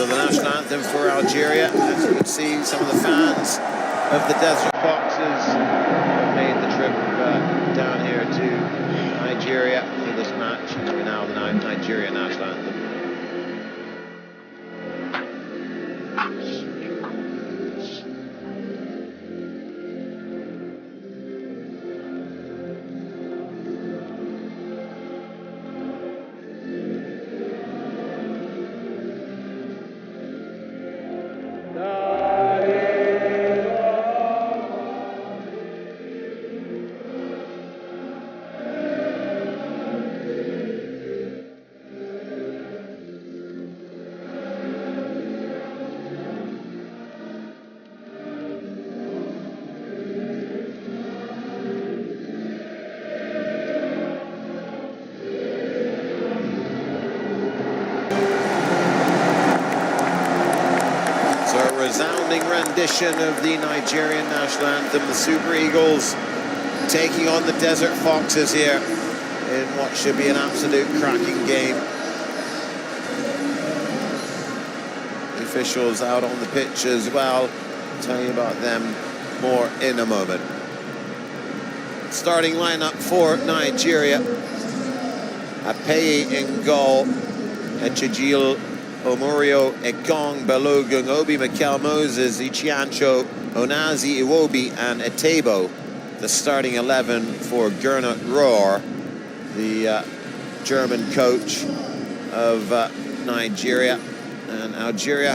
So the national anthem for Algeria. As you can see, some of the fans of the Desert Foxes have made the trip down here to Nigeria for this match. And we're now the Nigerian national anthem. Resounding rendition of the Nigerian national anthem, the Super Eagles taking on the Desert Foxes here in what should be an absolute cracking game. The officials out on the pitch as well. I'll tell you about them more in a moment. Starting lineup for Nigeria: Apeye in goal, Echejil Omorio, Ekong, Balogun, Obi, Mikel Moses, Ichiancho, Onazi, Iwobi, and Etebo. The starting 11 for Gernot Rohr, the German coach of Nigeria. And Algeria,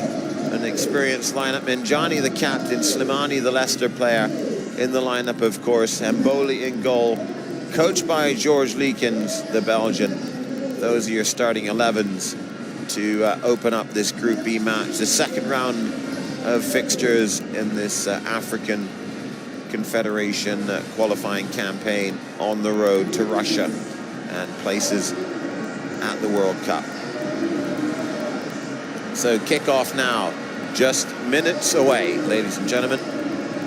an experienced lineup. Menjani, the captain, Slimani, the Leicester player, in the lineup, of course. Mboli in goal, coached by George Leekens, the Belgian. Those are your starting 11s to open up this Group B match, the second round of fixtures in this African Confederation qualifying campaign on the road to Russia and places at the World Cup. So kickoff now, just minutes away, ladies and gentlemen.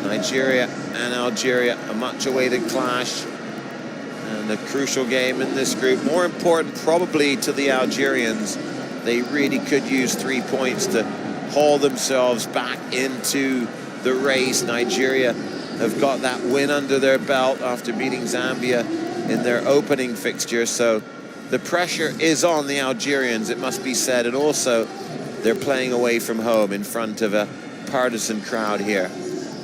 Nigeria and Algeria, a much awaited clash and a crucial game in this group. More important probably to the Algerians. They really could use 3 points to haul themselves back into the race. Nigeria have got that win under their belt after beating Zambia in their opening fixture. So the pressure is on the Algerians, it must be said. And also, they're playing away from home in front of a partisan crowd here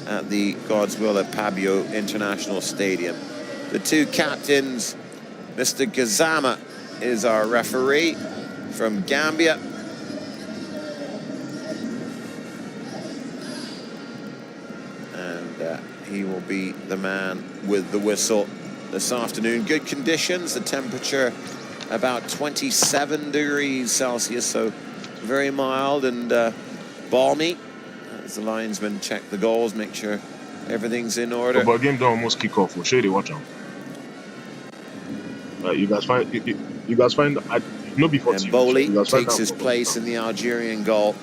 at the Godswill Pabio International Stadium. The two captains, Mr. Gazama is our referee from Gambia. And he will be the man with the whistle this afternoon. Good conditions, the temperature about 27 degrees Celsius, so very mild and balmy. As the linesmen check the goals, make sure everything's in order. But game don't almost kick off. We'll show you the watch out. You guys find no before Mboli takes his place in the Algerian goal,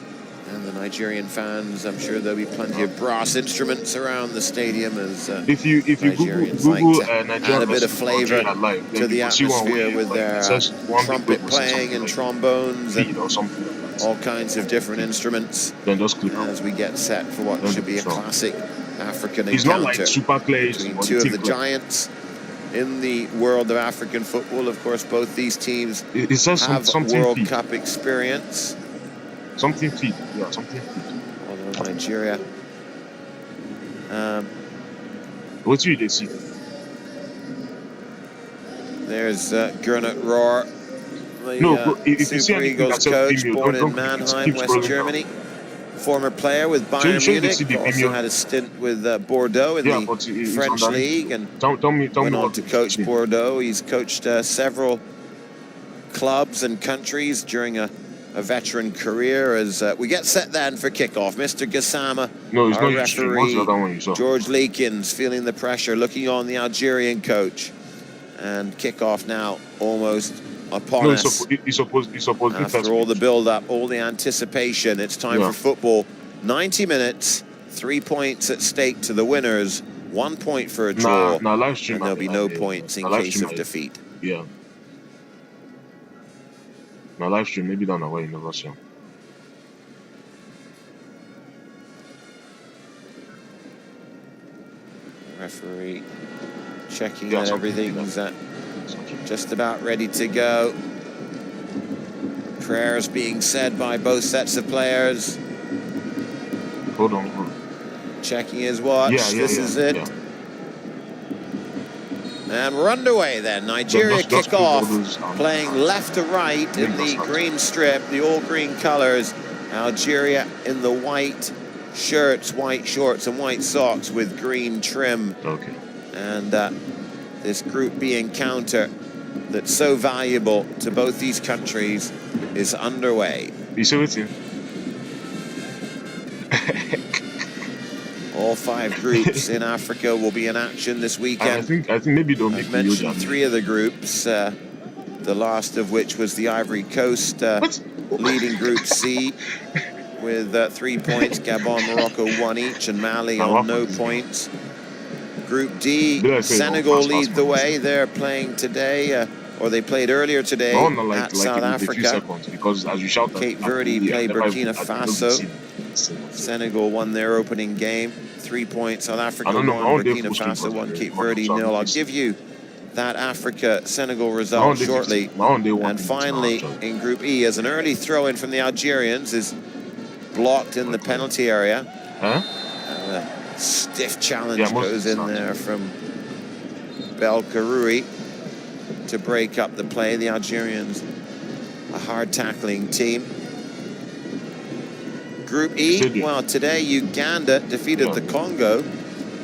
and the Nigerian fans, I'm sure there'll be plenty of brass instruments around the stadium as if you Nigerians Google like to add a bit of flavor to the atmosphere with their trumpet playing and trombones and all kinds of different instruments as we get set for what should be a classic African encounter between two of the giants in the world of African football. Of course, both these teams have World Cup experience. Something feet. Although Nigeria... what do you see? There's Gernot Rohr, the Super Eagles coach, born in Mannheim, West Germany. Former player with Bayern Munich, also had a stint with Bordeaux in the French league, and went on to coach Bordeaux. He's coached several clubs and countries during a veteran career. As we get set then for kickoff, Mr. Gassama, our referee, George Leekens feeling the pressure, looking on the Algerian coach, and kickoff now almost upon us. After all the build-up, all the anticipation, it's time for football. 90 minutes, 3 points at stake to the winners, 1 point for a draw, and there'll be no points in case of defeat. Yeah. Now live stream, maybe don't know why you never see. Referee checking that everything's just about ready to go. Prayers being said by both sets of players. Hold on. Checking his watch. This is it. Yeah. And we're underway then. Nigeria kick off, playing left to right in the green strip, the all green colors. Algeria in the white shirts, white shorts and white socks with green trim. Okay. And this Group B encounter that's so valuable to both these countries is underway. You see what's in? All 5 groups in Africa will be in action this weekend. I think maybe don't make mentioned 3 of the groups, the last of which was the Ivory Coast leading Group C with 3 points. Gabon, Morocco 1 each, and Mali on no points. Group D, Senegal lead the way. They're playing today, or they played earlier today at South Africa. Because as you shout, Cape Verde played Burkina Faso. Senegal won their opening game, 3 points. South Africa 1, Burkina Faso 1, Cape Verde 0. I'll give you that Africa-Senegal result shortly. And finally, in Group E, as an early throw-in from the Algerians is blocked in the penalty area. A stiff challenge goes in there from Belkaroui to break up the play. The Algerians, a hard tackling team. Group E, well, today Uganda defeated the Congo.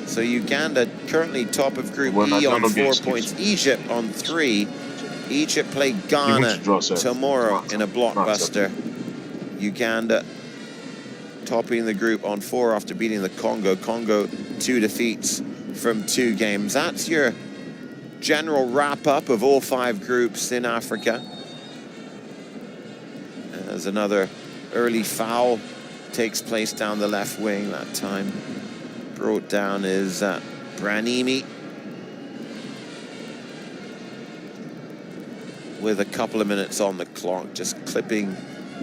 So Uganda currently top of Group E on 4 points. Egypt on 3. Egypt play Ghana tomorrow in a blockbuster. Uganda topping the group on 4 after beating the Congo. Congo 2 defeats from 2 games. That's your general wrap-up of all 5 groups in Africa. As another early foul takes place down the left wing. That time brought down is Branimi. With a couple of minutes on the clock, just clipping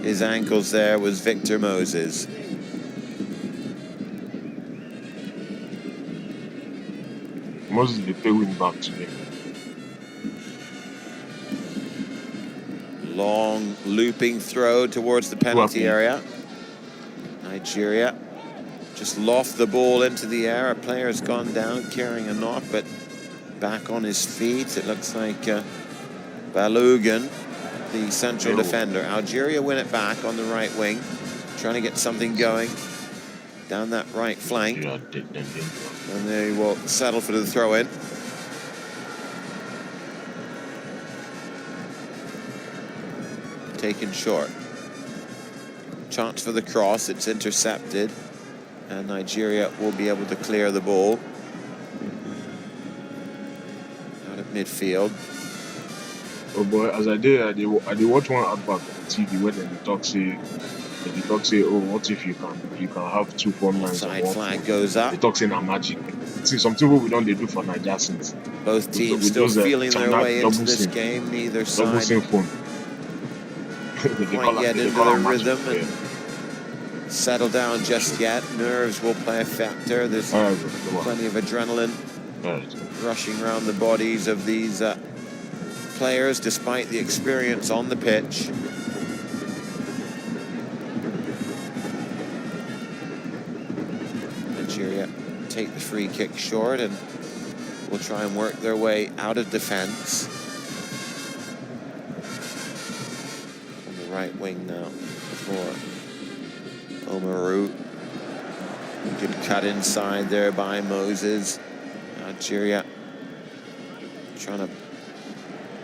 his ankles there was Victor Moses. Moses is the win back today. Long looping throw towards the penalty area. Nigeria just loft the ball into the air. A player's gone down carrying a knock, but back on his feet. It looks like Balogun, the central defender. Algeria win it back on the right wing, trying to get something going down that right flank. And they will settle for the throw-in. Taken short. Chance for the cross, it's intercepted. And Nigeria will be able to clear the ball. Out of midfield. Oh boy, as I did watch one advert on TV where they talk say, oh, what if you can have 2 front lines? Side flag goes up. They talk saying I'm magic. See, something what we don't they do for Nigeria since. Both teams still feeling their way into this game. Neither side quite yet into the rhythm and settle down just yet. Nerves will play a factor. There's plenty of adrenaline rushing around the bodies of these players, despite the experience on the pitch. Nigeria take the free kick short and will try and work their way out of defense. On the right wing now for Omaru. Good cut inside there by Moses. Algeria trying to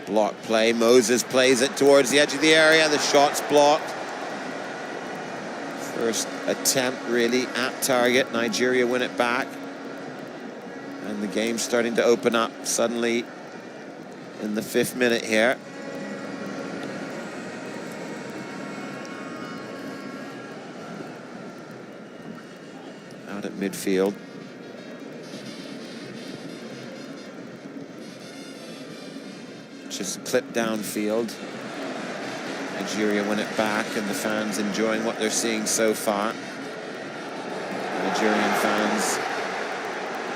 block play. Moses plays it towards the edge of the area. The shot's blocked. First attempt really at target. Nigeria win it back. And the game's starting to open up suddenly in the 5th minute here. Out at midfield. Just clipped downfield. Nigeria win it back, and the fans enjoying what they're seeing so far. Nigerian fans,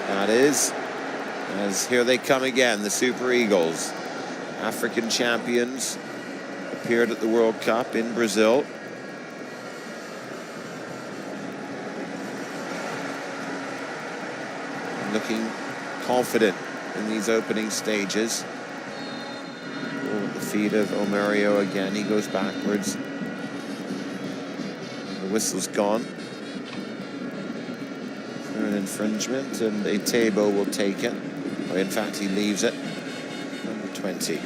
that is. As here they come again, the Super Eagles. African champions, appeared at the World Cup in Brazil. Looking confident in these opening stages. Oh, at the feet of Omario again, he goes backwards. The whistle's gone. For an infringement, and Etebo will take it. Or in fact, he leaves it. Number 20.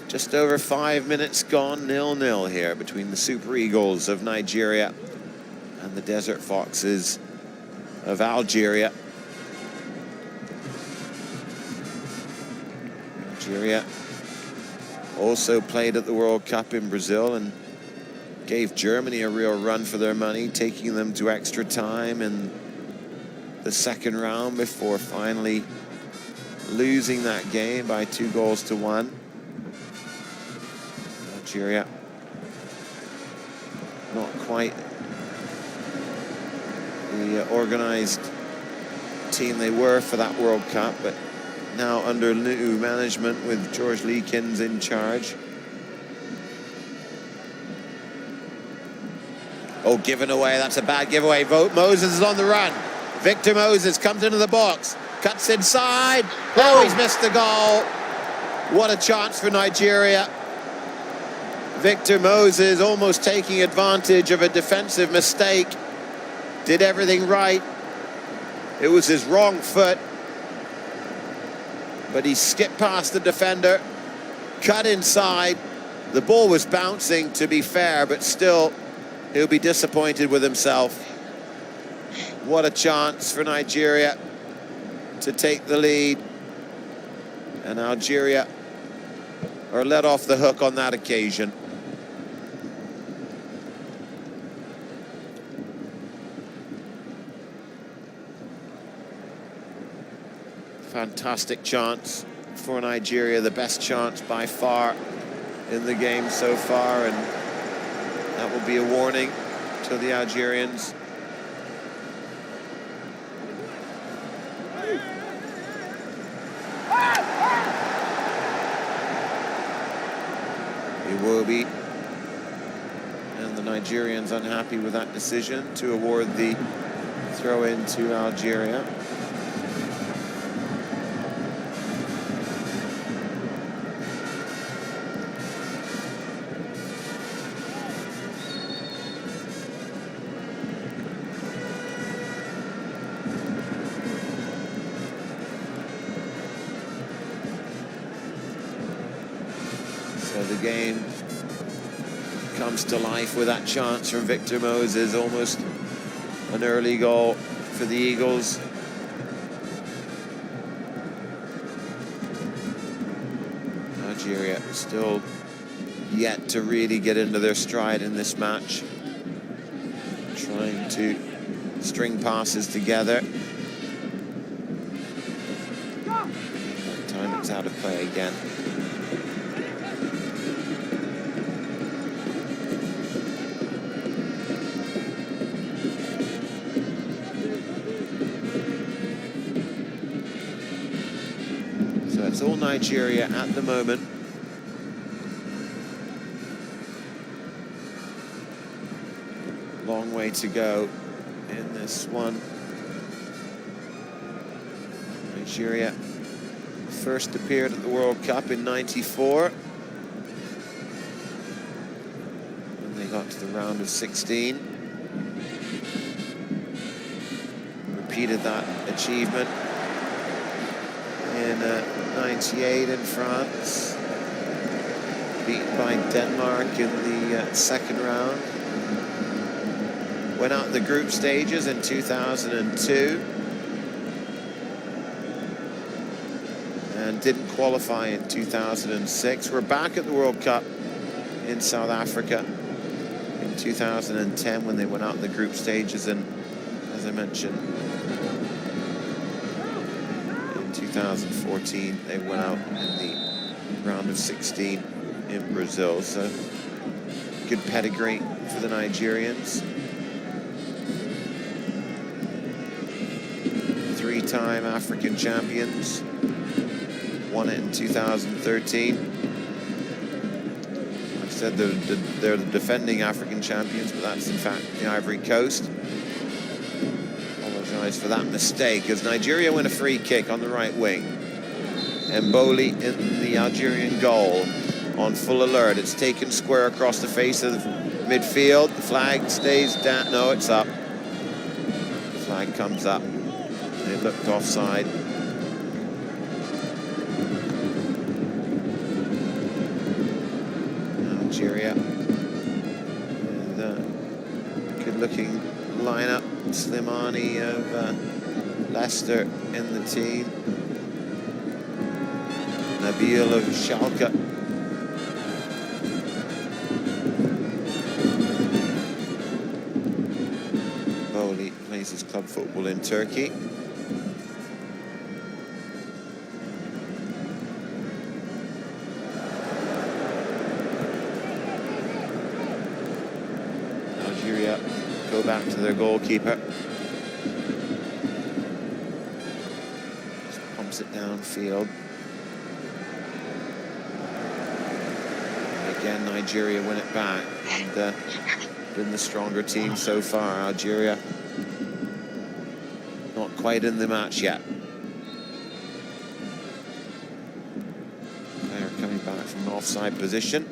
Just over 5 minutes gone, 0-0 here between the Super Eagles of Nigeria and the Desert Foxes of Algeria. Algeria also played at the World Cup in Brazil and gave Germany a real run for their money, taking them to extra time in the second round before finally losing that game by 2-1. Algeria not quite the organized team they were for that World Cup, but now under new management with George Leekins in charge. Oh, given away, that's a bad giveaway. Moses is on the run. Victor Moses comes into the box, cuts inside. Oh, he's missed the goal. What a chance for Nigeria. Victor Moses almost taking advantage of a defensive mistake. Did everything right. It was his wrong foot, but he skipped past the defender, cut inside. The ball was bouncing, to be fair, but still, he'll be disappointed with himself. What a chance for Nigeria to take the lead. And Algeria are let off the hook on that occasion. Fantastic chance for Nigeria, the best chance by far in the game so far, and that will be a warning to the Algerians. Iwobi and the Nigerians unhappy with that decision to award the throw-in to Algeria. So the game comes to life with that chance from Victor Moses, almost an early goal for the Eagles. Algeria still yet to really get into their stride in this match, trying to string passes together. That time it's out of play again. It's all Nigeria at the moment. Long way to go in this one. Nigeria first appeared at the World Cup in '94. When they got to the round of 16. Repeated that achievement in '98 in France, beaten by Denmark in the second round. Went out the group stages in 2002 and didn't qualify in 2006. We're back at the World Cup in South Africa in 2010 when they went out the group stages, and as I mentioned, 2014, they went out in the round of 16. in Brazil, so good pedigree for the Nigerians. Three-time African champions, won it in 2013. I said they're the defending African champions, but that's in fact the Ivory Coast. Apologise for that mistake, as Nigeria win a free kick on the right wing. Mboli in the Algerian goal, on full alert. It's taken square across the face of midfield. The flag stays down. No, it's up. The flag comes up. It looked offside. Algeria. And, good-looking lineup. Slimani of Leicester in the team. Nabil of Schalke. Boli plays his club football in Turkey. Algeria go back to their goalkeeper. Just pumps it downfield. Again, Nigeria win it back, and been the stronger team so far. Algeria not quite in the match yet. Player coming back from an offside position.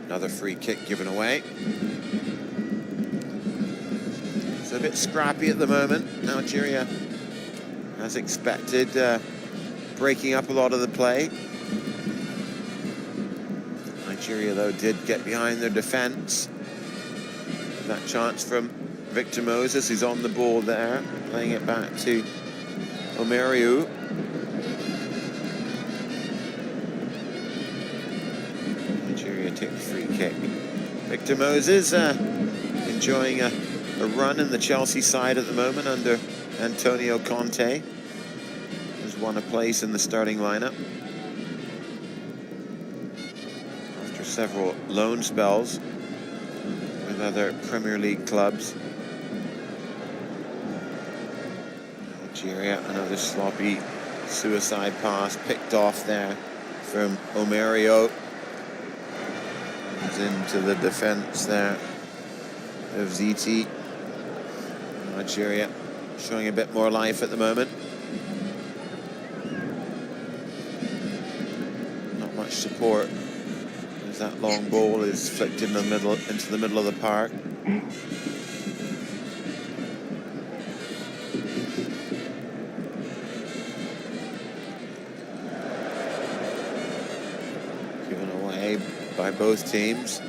Another free kick given away. It's a bit scrappy at the moment. Algeria, as expected, breaking up a lot of the play. Nigeria, though, did get behind their defence. That chance from Victor Moses, who's on the ball there, playing it back to Omeriu. Take the free kick. Victor Moses enjoying a run in the Chelsea side at the moment under Antonio Conte. Has won a place in the starting lineup after several loan spells with other Premier League clubs. Algeria, another sloppy suicide pass picked off there from Omeriu. Into the defense there of ZT. Algeria showing a bit more life at the moment. Not much support as that long ball is flicked in the middle, into the middle of the park. Given away by both teams.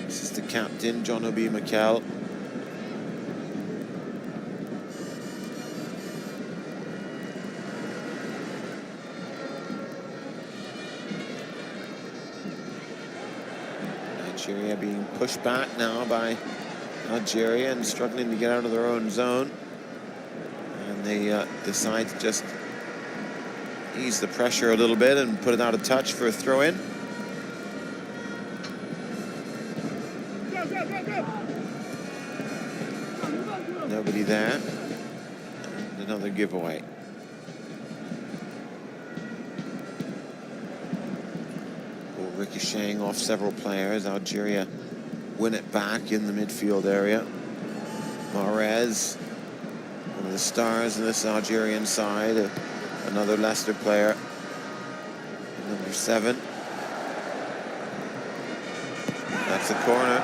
This is the captain, John Obi Mikel. Nigeria being pushed back now by Algeria and struggling to get out of their own zone. And they decide to just ease the pressure a little bit and put it out of touch for a throw-in. Nobody there. And another giveaway. Ball ricocheting off several players. Algeria win it back in the midfield area. Mahrez, one of the stars in this Algerian side. Another Leicester player, number 7. That's a corner.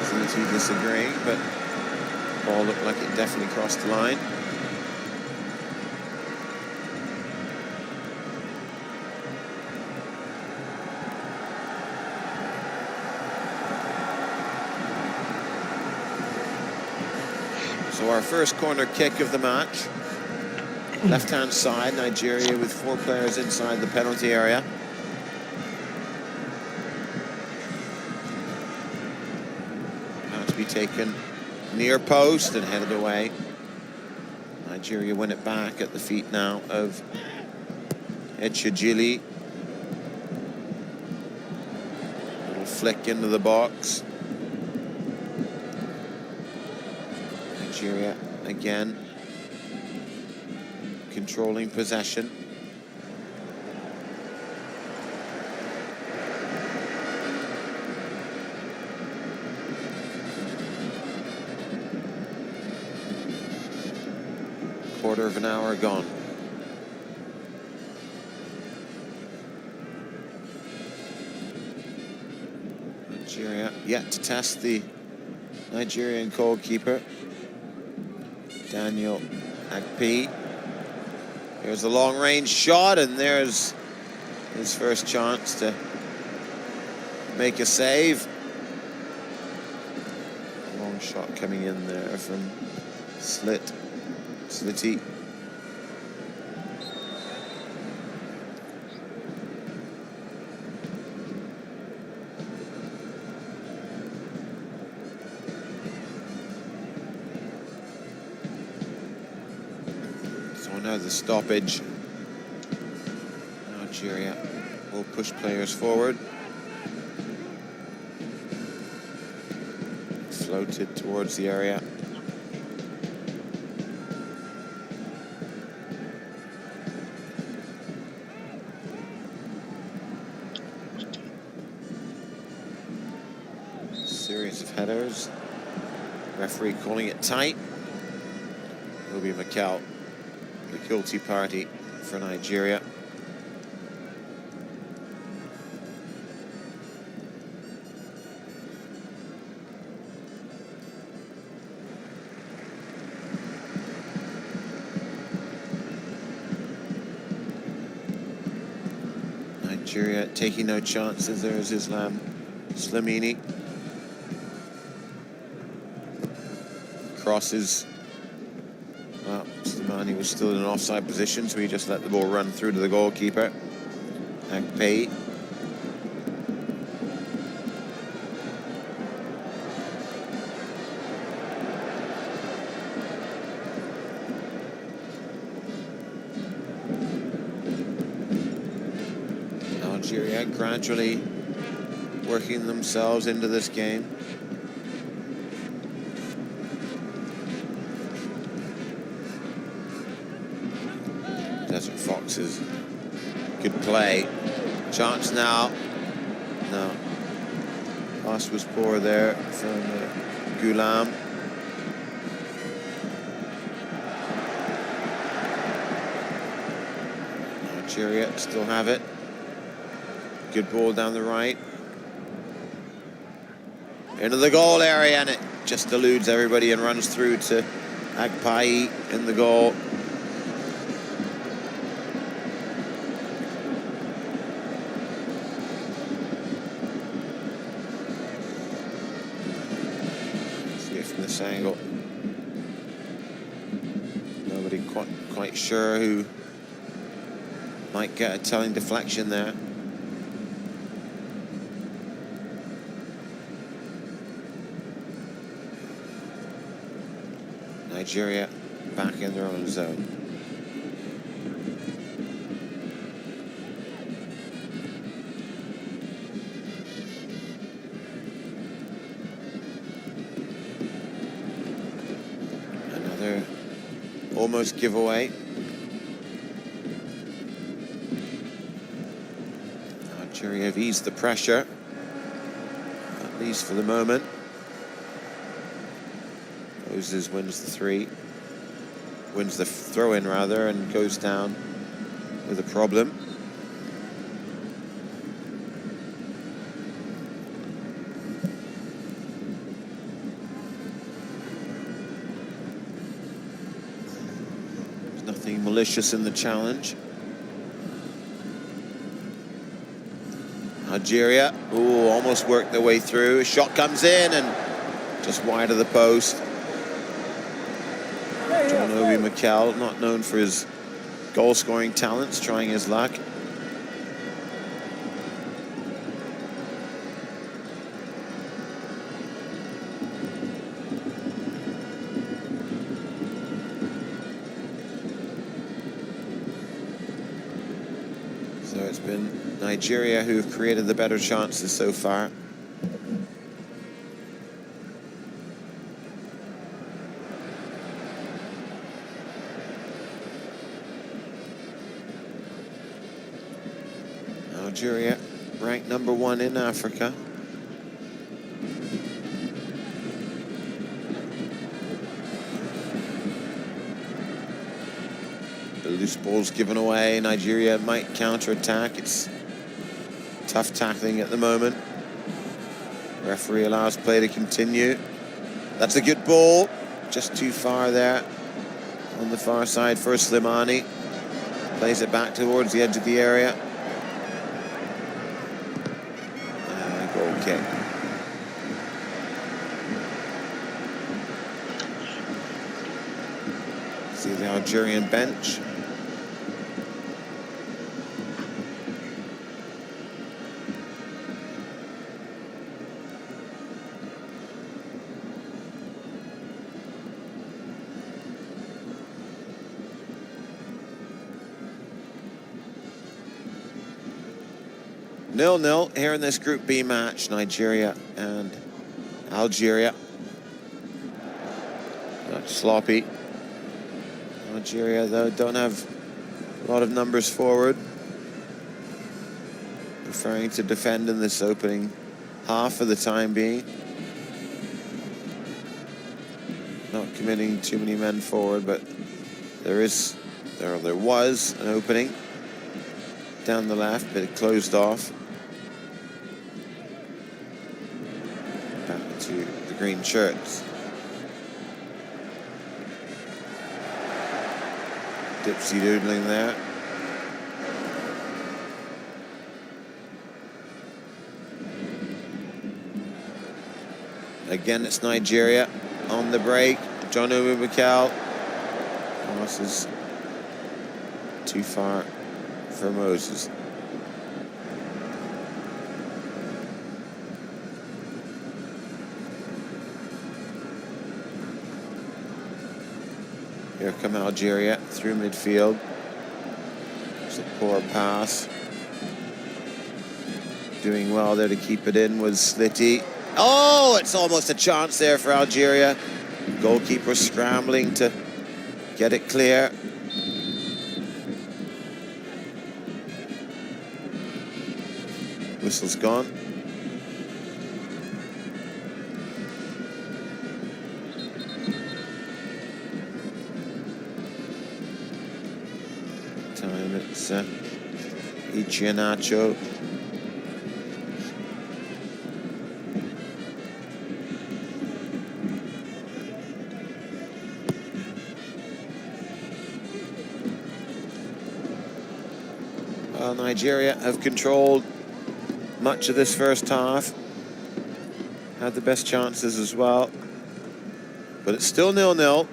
ZT disagreeing, but the ball looked like it definitely crossed the line. So our first corner kick of the match. Left-hand side, Nigeria with 4 players inside the penalty area. Now to be taken near post and headed away. Nigeria win it back at the feet now of Echejili. Little flick into the box. Nigeria again controlling possession. Quarter of an hour gone. Nigeria yet to test the Nigerian goalkeeper, Daniel Agpi. Here's a long-range shot, and there's his first chance to make a save. A long shot coming in there from Slitty. Now the stoppage. Algeria will push players forward. Floated towards the area. Series of headers. Referee calling it tight. Obi Mikel, the guilty party for Nigeria. Nigeria taking no chances. There's Islam Slimini. Crosses. Well, Slimani was still in an offside position, so he just let the ball run through to the goalkeeper. Agpi. Algeria gradually working themselves into this game. Desert Foxes, good play. Chance now. No. Pass was poor there from Ghulam. Algeria still have it. Good ball down the right. Into the goal area, and it just eludes everybody and runs through to Agpi in the goal. See it from this angle. Nobody quite sure who might get a telling deflection there. Nigeria back in their own zone. Another almost giveaway. Algeria have eased the pressure, at least for the moment. Moses wins the throw-in rather, and goes down with a problem. There's nothing malicious in the challenge. Algeria, ooh, almost worked their way through. A shot comes in and just wide of the post. Mikel, not known for his goal-scoring talents, trying his luck. So it's been Nigeria who have created the better chances so far. Algeria ranked #1 in Africa. The loose ball's given away. Nigeria might counter-attack. It's tough tackling at the moment. Referee allows play to continue. That's a good ball. Just too far there on the far side for Slimani. Plays it back towards the edge of the area. Goal kick. See the Algerian bench. Nil-nil here in this Group B match, Nigeria and Algeria. Not sloppy. Algeria, though, don't have a lot of numbers forward. Preferring to defend in this opening half for the time being. Not committing too many men forward, but there was an opening down the left, but it closed off. Back to the green shirts. Dipsy doodling there. Again, it's Nigeria on the break. John Obi Mikel. Passes too far for Moses. Here come Algeria through midfield. It's a poor pass. Doing well there to keep it in was Slitty. Oh, it's almost a chance there for Algeria. Goalkeeper scrambling to get it clear. Whistle's gone. Time it's Ichianacho. Well, Nigeria have controlled much of this first half. Had the best chances as well. But it's still 0-0.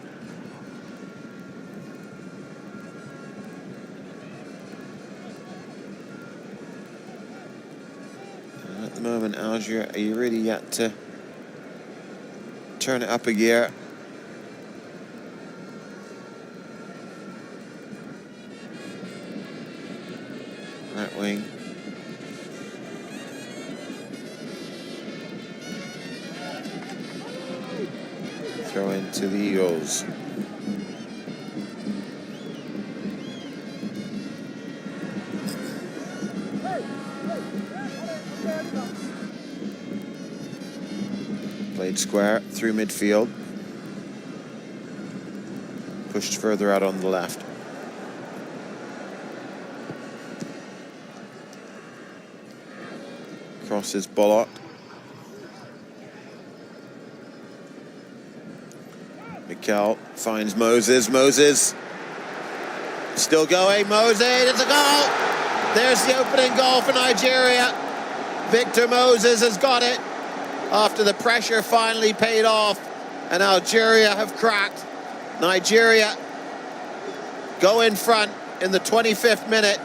At the moment, Algeria, are you really yet to turn it up a gear? Right wing. Throw into the Eagles. Played square through midfield. Pushed further out on the left. Crosses Bullock. Mikel finds Moses. Moses still going. Moses, it's a goal. There's the opening goal for Nigeria. Victor Moses has got it after the pressure finally paid off, and Algeria have cracked. Nigeria go in front in the 25th minute,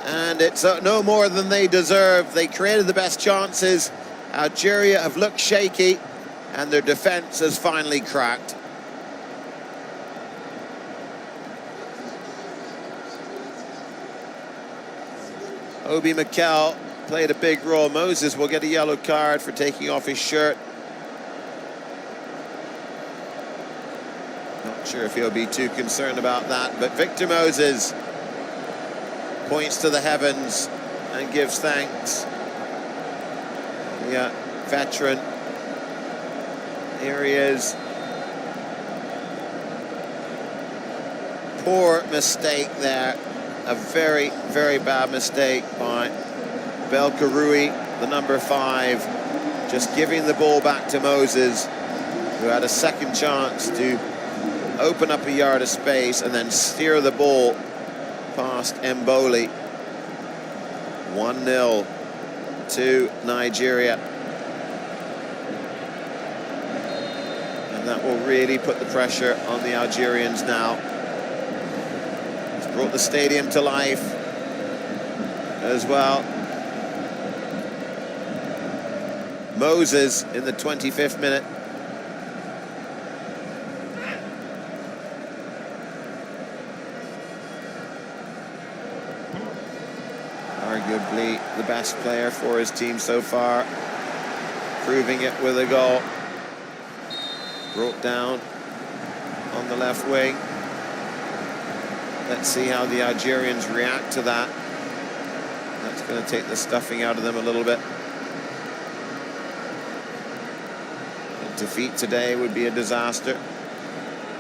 and it's no more than they deserve. They created the best chances. Algeria have looked shaky, and their defence has finally cracked. Obi Mikel played a big role. Moses will get a yellow card for taking off his shirt. Not sure if he'll be too concerned about that, but Victor Moses points to the heavens and gives thanks. Yeah, veteran. Here he is. Poor mistake there. A very, very bad mistake by Belkaroui, the number 5, just giving the ball back to Moses, who had a second chance to open up a yard of space and then steer the ball past Mboli. 1-0 to Nigeria. And that will really put the pressure on the Algerians now. Brought the stadium to life as well. Moses in the 25th minute. Arguably the best player for his team so far, proving it with a goal. Brought down on the left wing. Let's see how the Algerians react to that. That's going to take the stuffing out of them a little bit. A defeat today would be a disaster,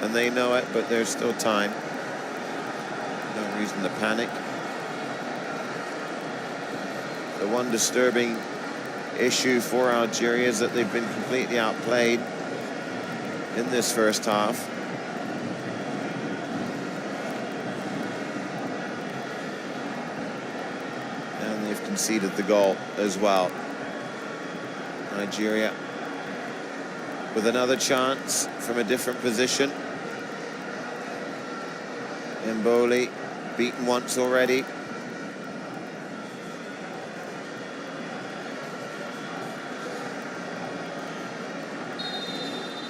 and they know it, but there's still time. No reason to panic. The one disturbing issue for Algeria is that they've been completely outplayed in this first half. Conceded the goal as well. Nigeria with another chance from a different position. Mboli beaten once already.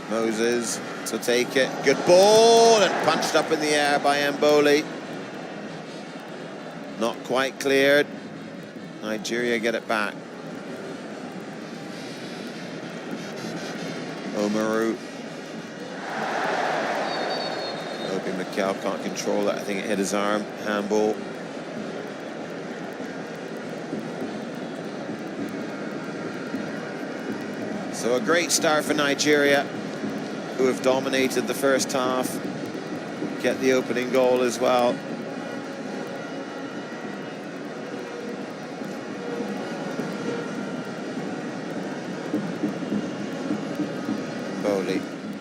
Moses to take it. Good ball, and punched up in the air by Mboli. Not quite cleared. Nigeria get it back. Omaru. Obi Mikel can't control it. I think it hit his arm. Handball. So a great start for Nigeria, who have dominated the first half. Get the opening goal as well.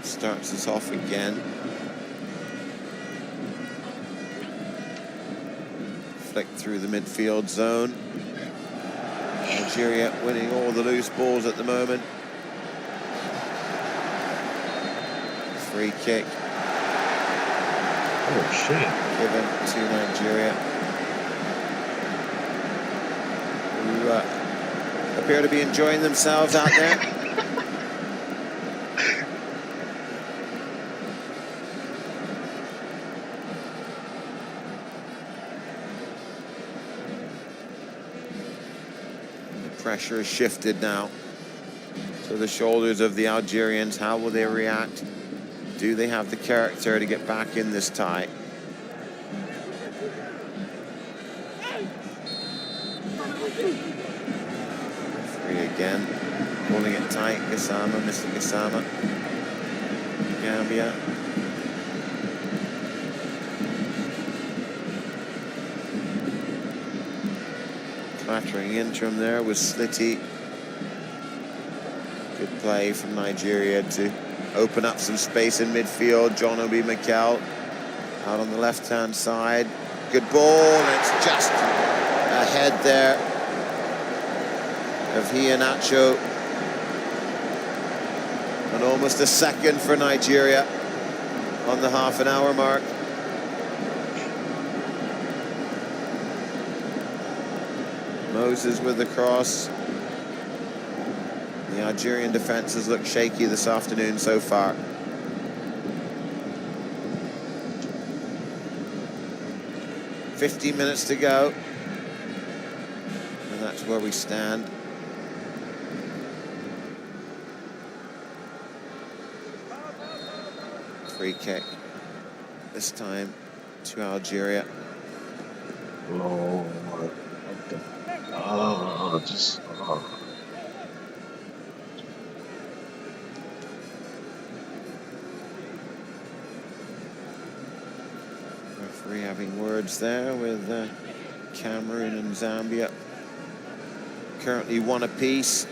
Starts us off again. Flick through the midfield zone. Algeria winning all the loose balls at the moment. Free kick. Oh shit. Given to Nigeria, who appear to be enjoying themselves out there. Pressure is shifted now to the shoulders of the Algerians. How will they react? Do they have the character to get back in this tie? Free again, pulling it tight. Gassama, Mr. Gassama. Gambia. Clattering interim there was Slitty. Good play from Nigeria to open up some space in midfield. John Obi Mikel out on the left-hand side. Good ball, and it's just ahead there of Iheanacho. And almost a second for Nigeria on the half-an-hour mark. Moses with the cross. The Algerian defences look shaky this afternoon so far. .15 to go. And that's where we stand. Free kick. This time to Algeria. Oh, Referee having words there with Cameroon and Zambia. Currently 1 apiece.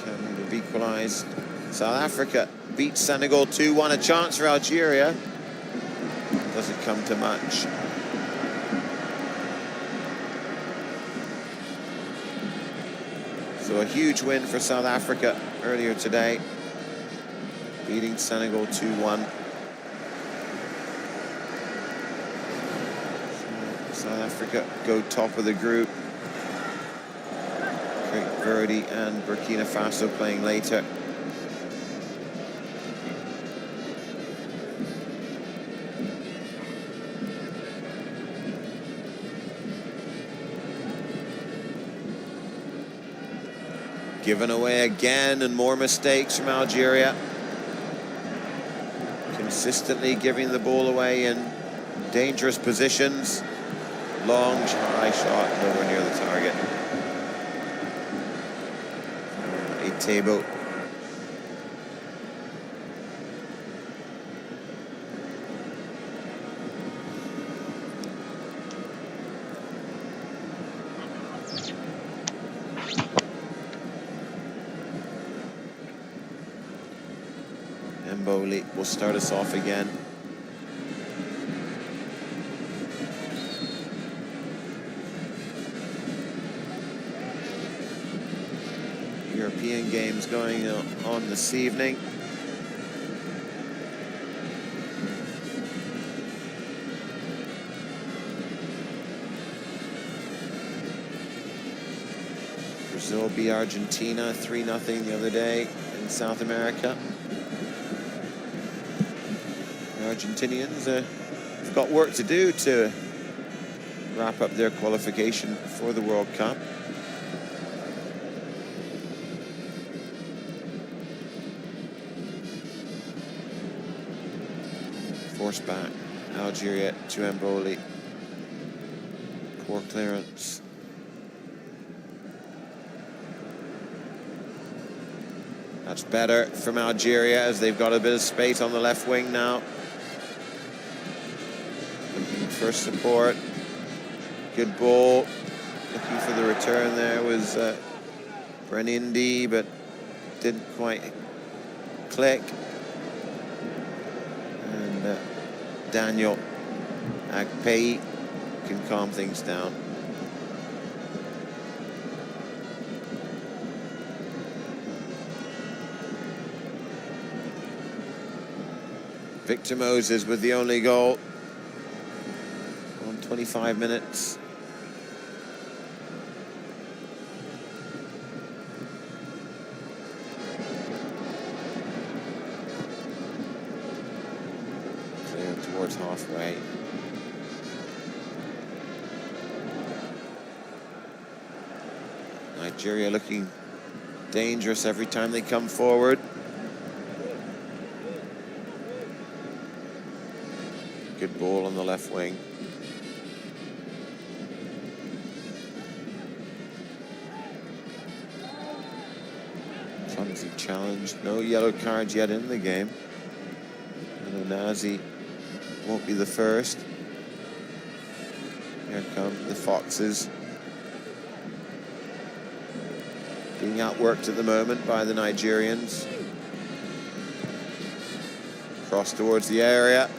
Cameroon have equalised. South Africa beat Senegal 2-1. A chance for Algeria. Doesn't come to much. So a huge win for South Africa earlier today, beating Senegal 2-1. South Africa go top of the group. Cape Verde and Burkina Faso playing later. Given away again, and more mistakes from Algeria. Consistently giving the ball away in dangerous positions. Long, high shot, nowhere near the target. A table. Mboli will start us off again. European games going on this evening. Brazil beat Argentina 3-0 the other day in South America. The Argentinians have got work to do to wrap up their qualification for the World Cup. Force back, Algeria to Mboli. Poor clearance. That's better from Algeria as they've got a bit of space on the left wing now. Looking for support. Good ball. Looking for the return there was Brenindi, but didn't quite click. And Daniel Agpei can calm things down. Victor Moses with the only goal on 25 minutes. Clear towards halfway. Nigeria looking dangerous every time they come forward. Good ball on the left wing. Clumsy challenge. No yellow cards yet in the game. And Onazi won't be the first. Here come the Foxes. Being outworked at the moment by the Nigerians. Cross towards the area.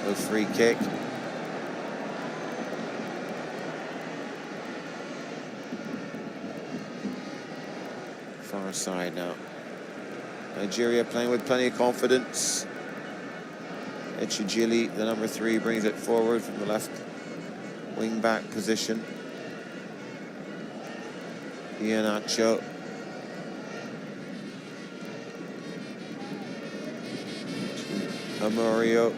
No free kick. Far side now. Nigeria playing with plenty of confidence. Echijili, the number 3, brings it forward from the left wing-back position. Iheanacho. Omorio.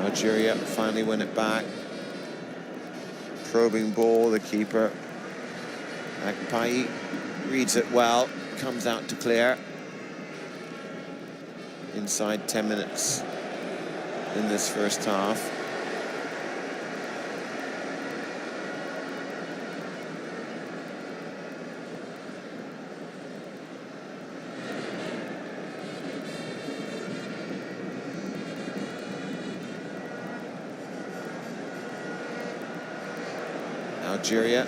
Algeria finally win it back. Probing ball, the keeper. Akpai reads it well, comes out to clear. Inside 10 minutes in this first half. Algeria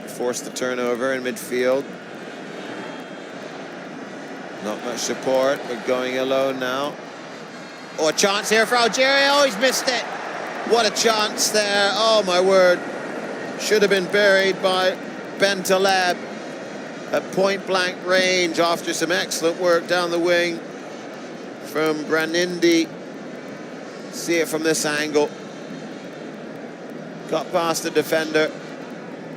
forced the turnover in midfield. Not much support, but going alone now. Oh, a chance here for Algeria. Oh, he's missed it. What a chance there. Oh, my word. Should have been buried by Ben Taleb at point-blank range after some excellent work down the wing from Branindi. See it from this angle. Got past the defender.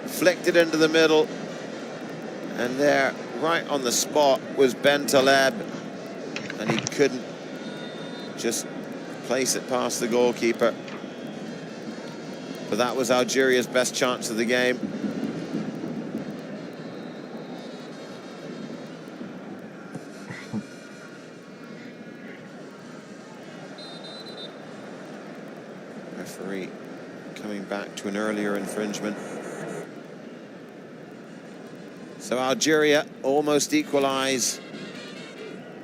Flicked it into the middle, and there, right on the spot, was Ben Taleb, and he couldn't just place it past the goalkeeper. But that was Algeria's best chance of the game. Referee coming back to an earlier infringement. So Algeria almost equalise.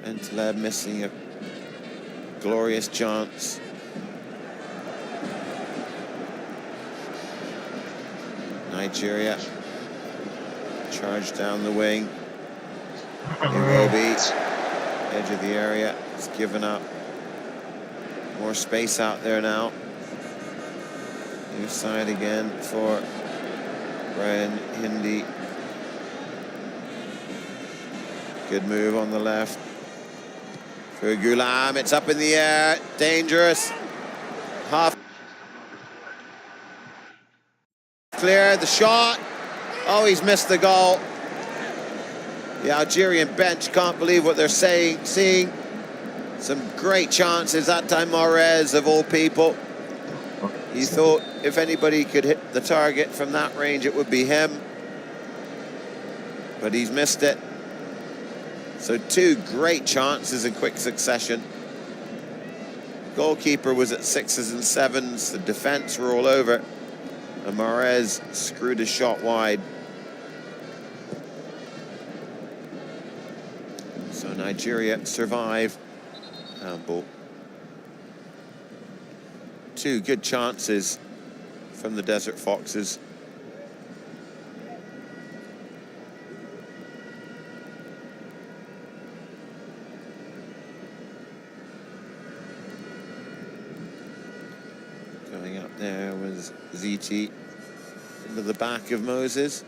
Ben Taleb missing a glorious chance. Nigeria charged down the wing. Iwobi, edge of the area, it's given up. More space out there now. New side again for Brian Hindi. Good move on the left. For Ghulam, it's up in the air, dangerous. Half clear, the shot. Oh, he's missed the goal. The Algerian bench can't believe what they're seeing. Some great chances, that time Mahrez of all people. He thought if anybody could hit the target from that range, it would be him. But he's missed it. So two great chances in quick succession. Goalkeeper was at 6s and 7s. The defense were all over. And Mahrez screwed his shot wide. So Nigeria survive. Handball. Two good chances from the Desert Foxes. Going up there was ZT into the back of Moses.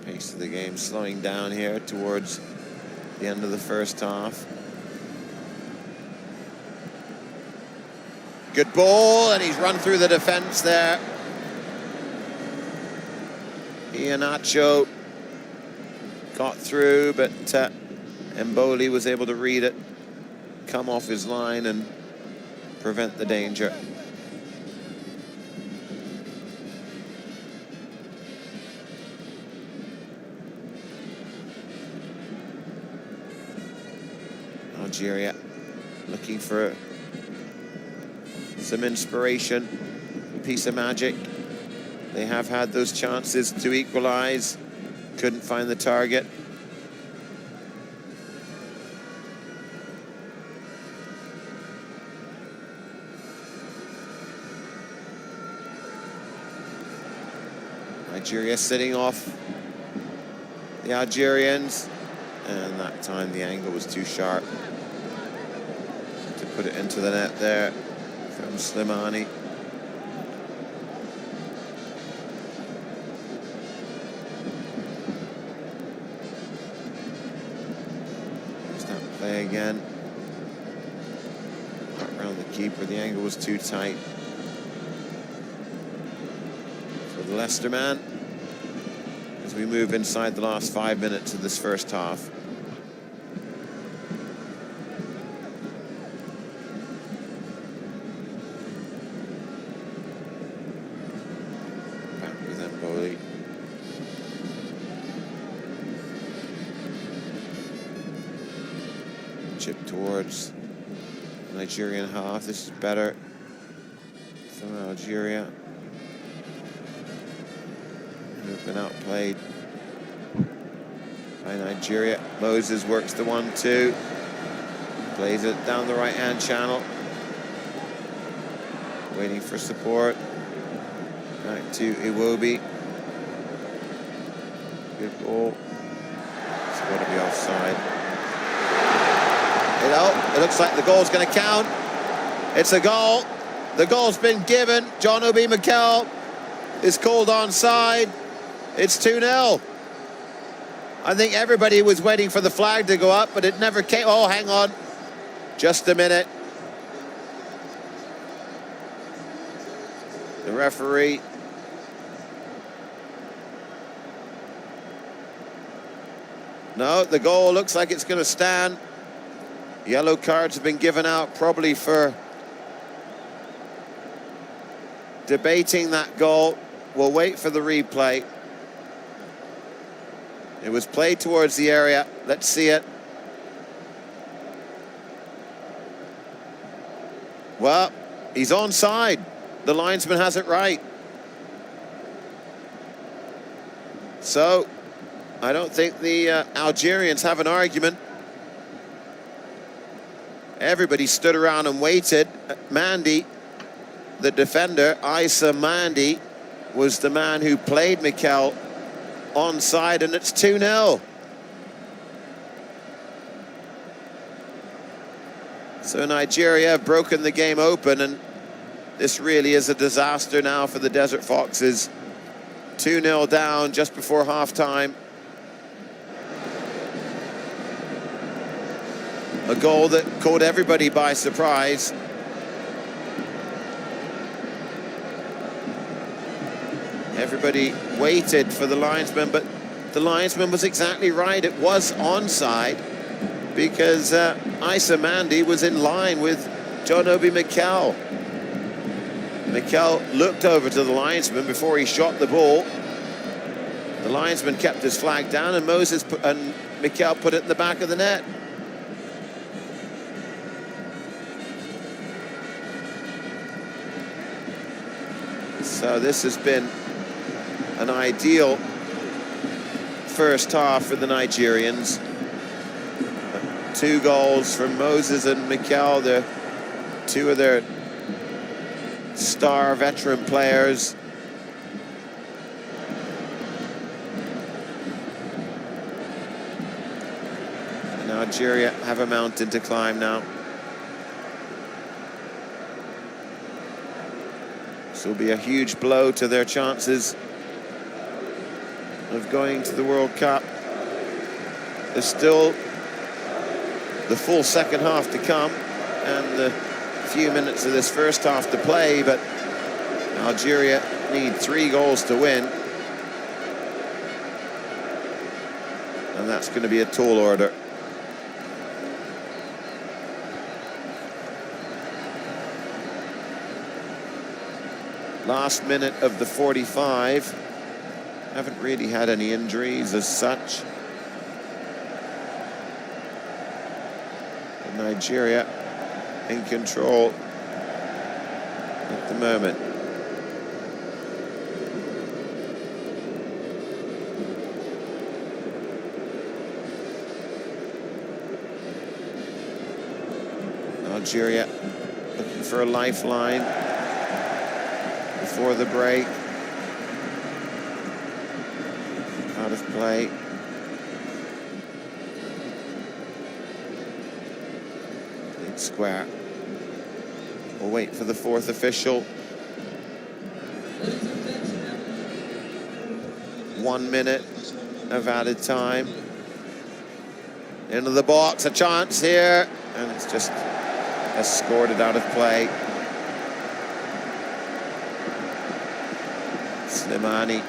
Pace of the game slowing down here towards the end of the first half. Good ball, and he's run through the defense there. Iheanacho got through, but Mboli was able to read it, come off his line and prevent the danger. Algeria looking for some inspiration, a piece of magic. They have had those chances to equalize, couldn't find the target. Nigeria sitting off the Algerians, and that time the angle was too sharp to put it into the net there from Slimani. play again. Not around the keeper, the angle was too tight for the Leicester man as we move inside the last 5 minutes of this first half. Back with Mboli. Chip towards Nigerian half. This is better from Algeria, who've been outplayed by Nigeria. Moses works the 1-2, plays it down the right-hand channel, waiting for support. Back to Iwobi. Good ball. It's got to be offside. You know, it looks like the goal's going to count. It's a goal. The goal's been given. John Obi Mikel is called onside. It's 2-0. I think everybody was waiting for the flag to go up, but it never came. Oh, hang on. Just a minute. The referee. No, the goal looks like it's going to stand. Yellow cards have been given out probably for debating that goal. We'll wait for the replay. It was played towards the area. Let's see it. Well, he's onside. The linesman has it right. So, I don't think the Algerians have an argument. Everybody stood around and waited. Mandy, the defender, Issa Mandy, was the man who played Mikel onside, and it's 2-0. So Nigeria have broken the game open, and this really is a disaster now for the Desert Foxes. 2-0 down just before halftime. A goal that caught everybody by surprise. Everybody waited for the linesman, but the linesman was exactly right. It was onside because Issa Mandy was in line with John Obi Mikel. Mikel looked over to the linesman before he shot the ball. The linesman kept his flag down, and Mikel put it in the back of the net. So this has been an ideal first half for the Nigerians. 2 goals from Moses and Mikel. They're 2 of their star veteran players. And Algeria have a mountain to climb now. This will be a huge blow to their chances of going to the World Cup. There's still the full second half to come and the few minutes of this first half to play, but Algeria need 3 goals to win. And that's going to be a tall order. Last minute of the 45. Haven't really had any injuries as such. And Nigeria in control at the moment. Algeria looking for a lifeline before the break. Out of play. Played square. We'll wait for the 4th official. 1 minute of added time. Into the box, a chance here, and it's just escorted out of play. Slimani.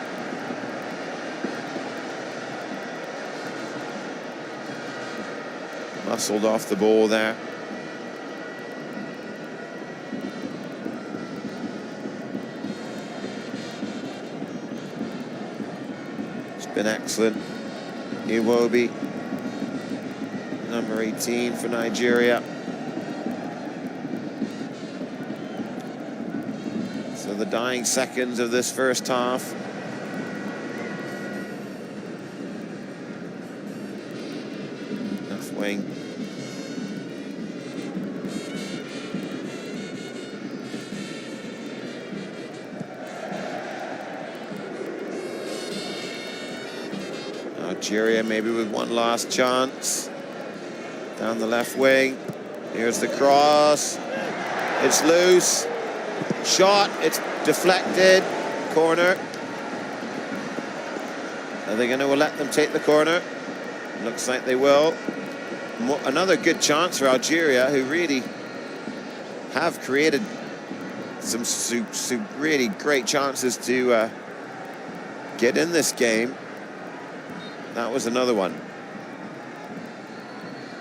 Muscled off the ball there. It's been excellent. Iwobi, number 18 for Nigeria. So the dying seconds of this first half. Left wing. Algeria maybe with one last chance. Down the left wing. Here's the cross. It's loose. Shot. It's deflected. Corner. Are they going to let them take the corner? Looks like they will. Another good chance for Algeria, who really have created some really great chances to get in this game. That was another one.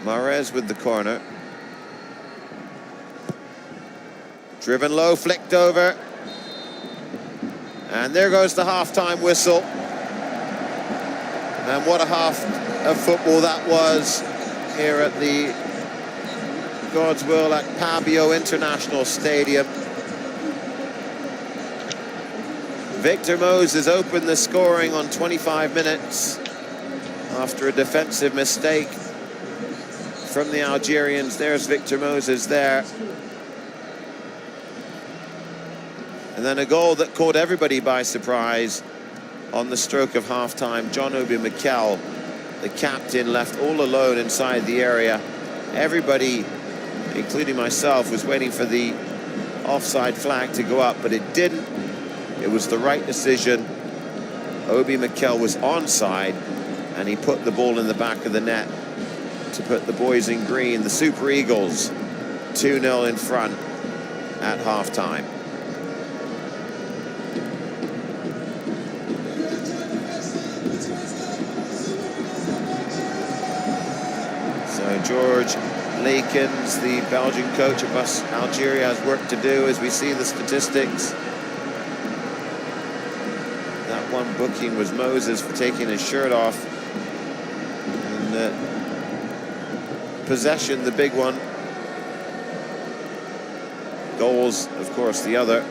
Mahrez with the corner. Driven low, flicked over. And there goes the half-time whistle. And what a half of football that was here at the God's Will at Pabio International Stadium. Victor Moses opened the scoring on 25 minutes after a defensive mistake from the Algerians. There's Victor Moses there. And then a goal that caught everybody by surprise on the stroke of half-time. John Obi Mikel, the captain, left all alone inside the area. Everybody, including myself, was waiting for the offside flag to go up, but it didn't. It was the right decision. Obi Mikel was onside, and he put the ball in the back of the net to put the boys in green, the Super Eagles, 2-0 in front at half-time. So George Lakens, the Belgian coach of Algeria, has work to do as we see the statistics. That one booking was Moses for taking his shirt off. And possession, the big one. Goals, of course, the other.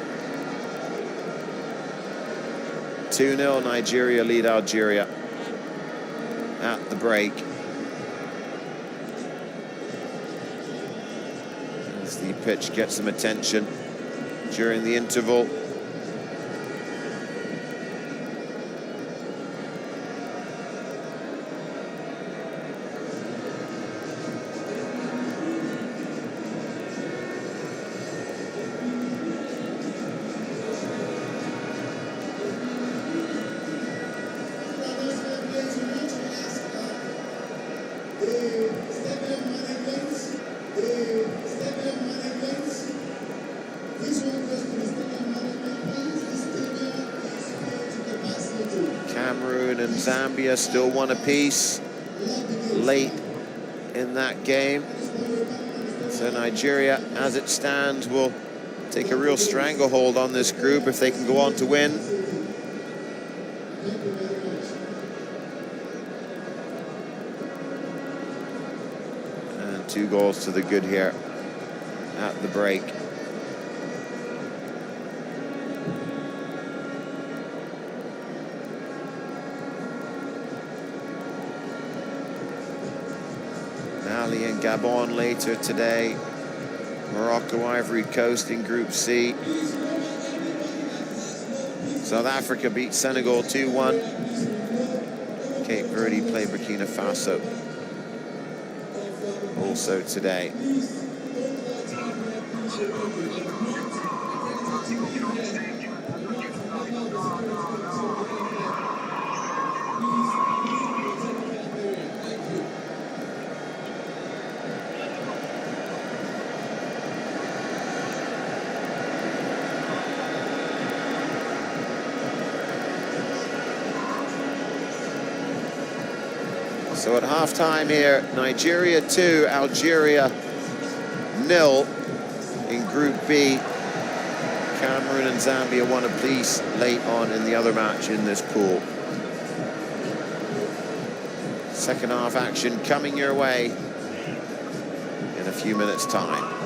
2-0, Nigeria lead Algeria at the break. As the pitch gets some attention during the interval. Cameroon and Zambia still one apiece late in that game. So Nigeria, as it stands, will take a real stranglehold on this group if they can go on to win. And 2 goals to the good here at the break. Mali and Gabon later today. Morocco, Ivory Coast in Group C. South Africa beat Senegal 2-1. Cape Verde play Burkina Faso also today. So at half-time here, Nigeria 2, Algeria 0 in Group B. Cameroon and Zambia 1 apiece late on in the other match in this pool. Second half action coming your way in a few minutes' time.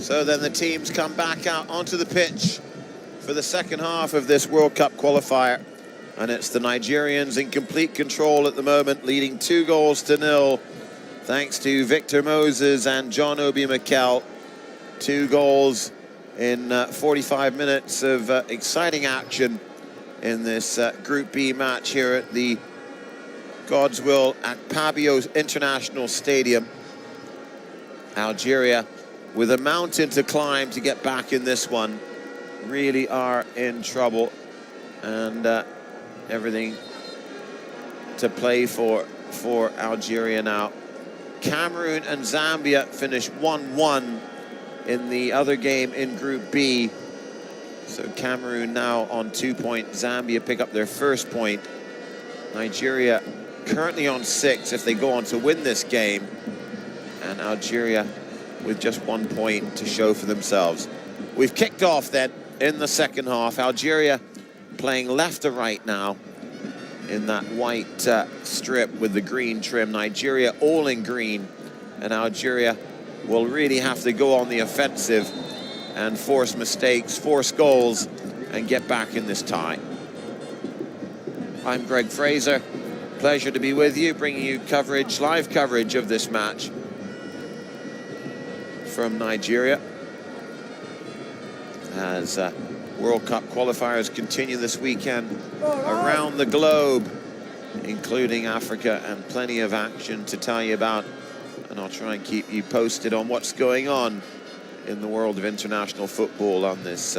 So then the teams come back out onto the pitch for the second half of this World Cup qualifier. And it's the Nigerians in complete control at the moment, leading 2-0, thanks to Victor Moses and John Obi Mikel. 2 goals in 45 minutes of exciting action in this Group B match here at the God's Will at Pabio International Stadium. Algeria, with a mountain to climb to get back in this one, really are in trouble, and everything to play for Algeria now. Cameroon and Zambia finished 1-1 in the other game in Group B. So Cameroon now on 2 points. Zambia pick up their first point. Nigeria currently on 6 if they go on to win this game. And Algeria with just 1 point to show for themselves. We've kicked off then in the second half. Algeria playing left to right now in that white strip with the green trim. Nigeria all in green, and Algeria will really have to go on the offensive and force mistakes, force goals, and get back in this tie. I'm Greg Fraser. Pleasure to be with you, bringing you coverage, live coverage of this match from Nigeria as World Cup qualifiers continue this weekend around the globe, including Africa, and plenty of action to tell you about. And I'll try and keep you posted on what's going on in the world of international football on this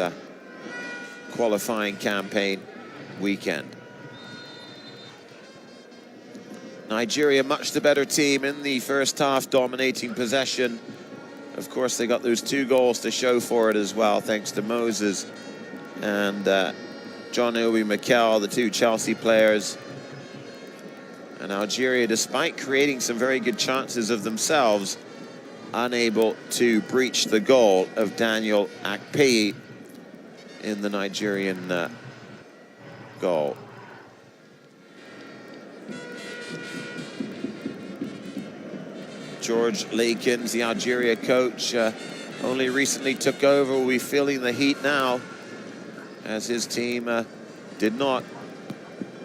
qualifying campaign weekend. Nigeria, much the better team in the first half, dominating possession. Of course, they got those 2 goals to show for it as well, thanks to Moses and John Obi Mikel, the 2 Chelsea players. And Algeria, despite creating some very good chances of themselves, unable to breach the goal of Daniel Akpeyi in the Nigerian goal. George Lakins, the Algeria coach, only recently took over, will be feeling the heat now, as his team did not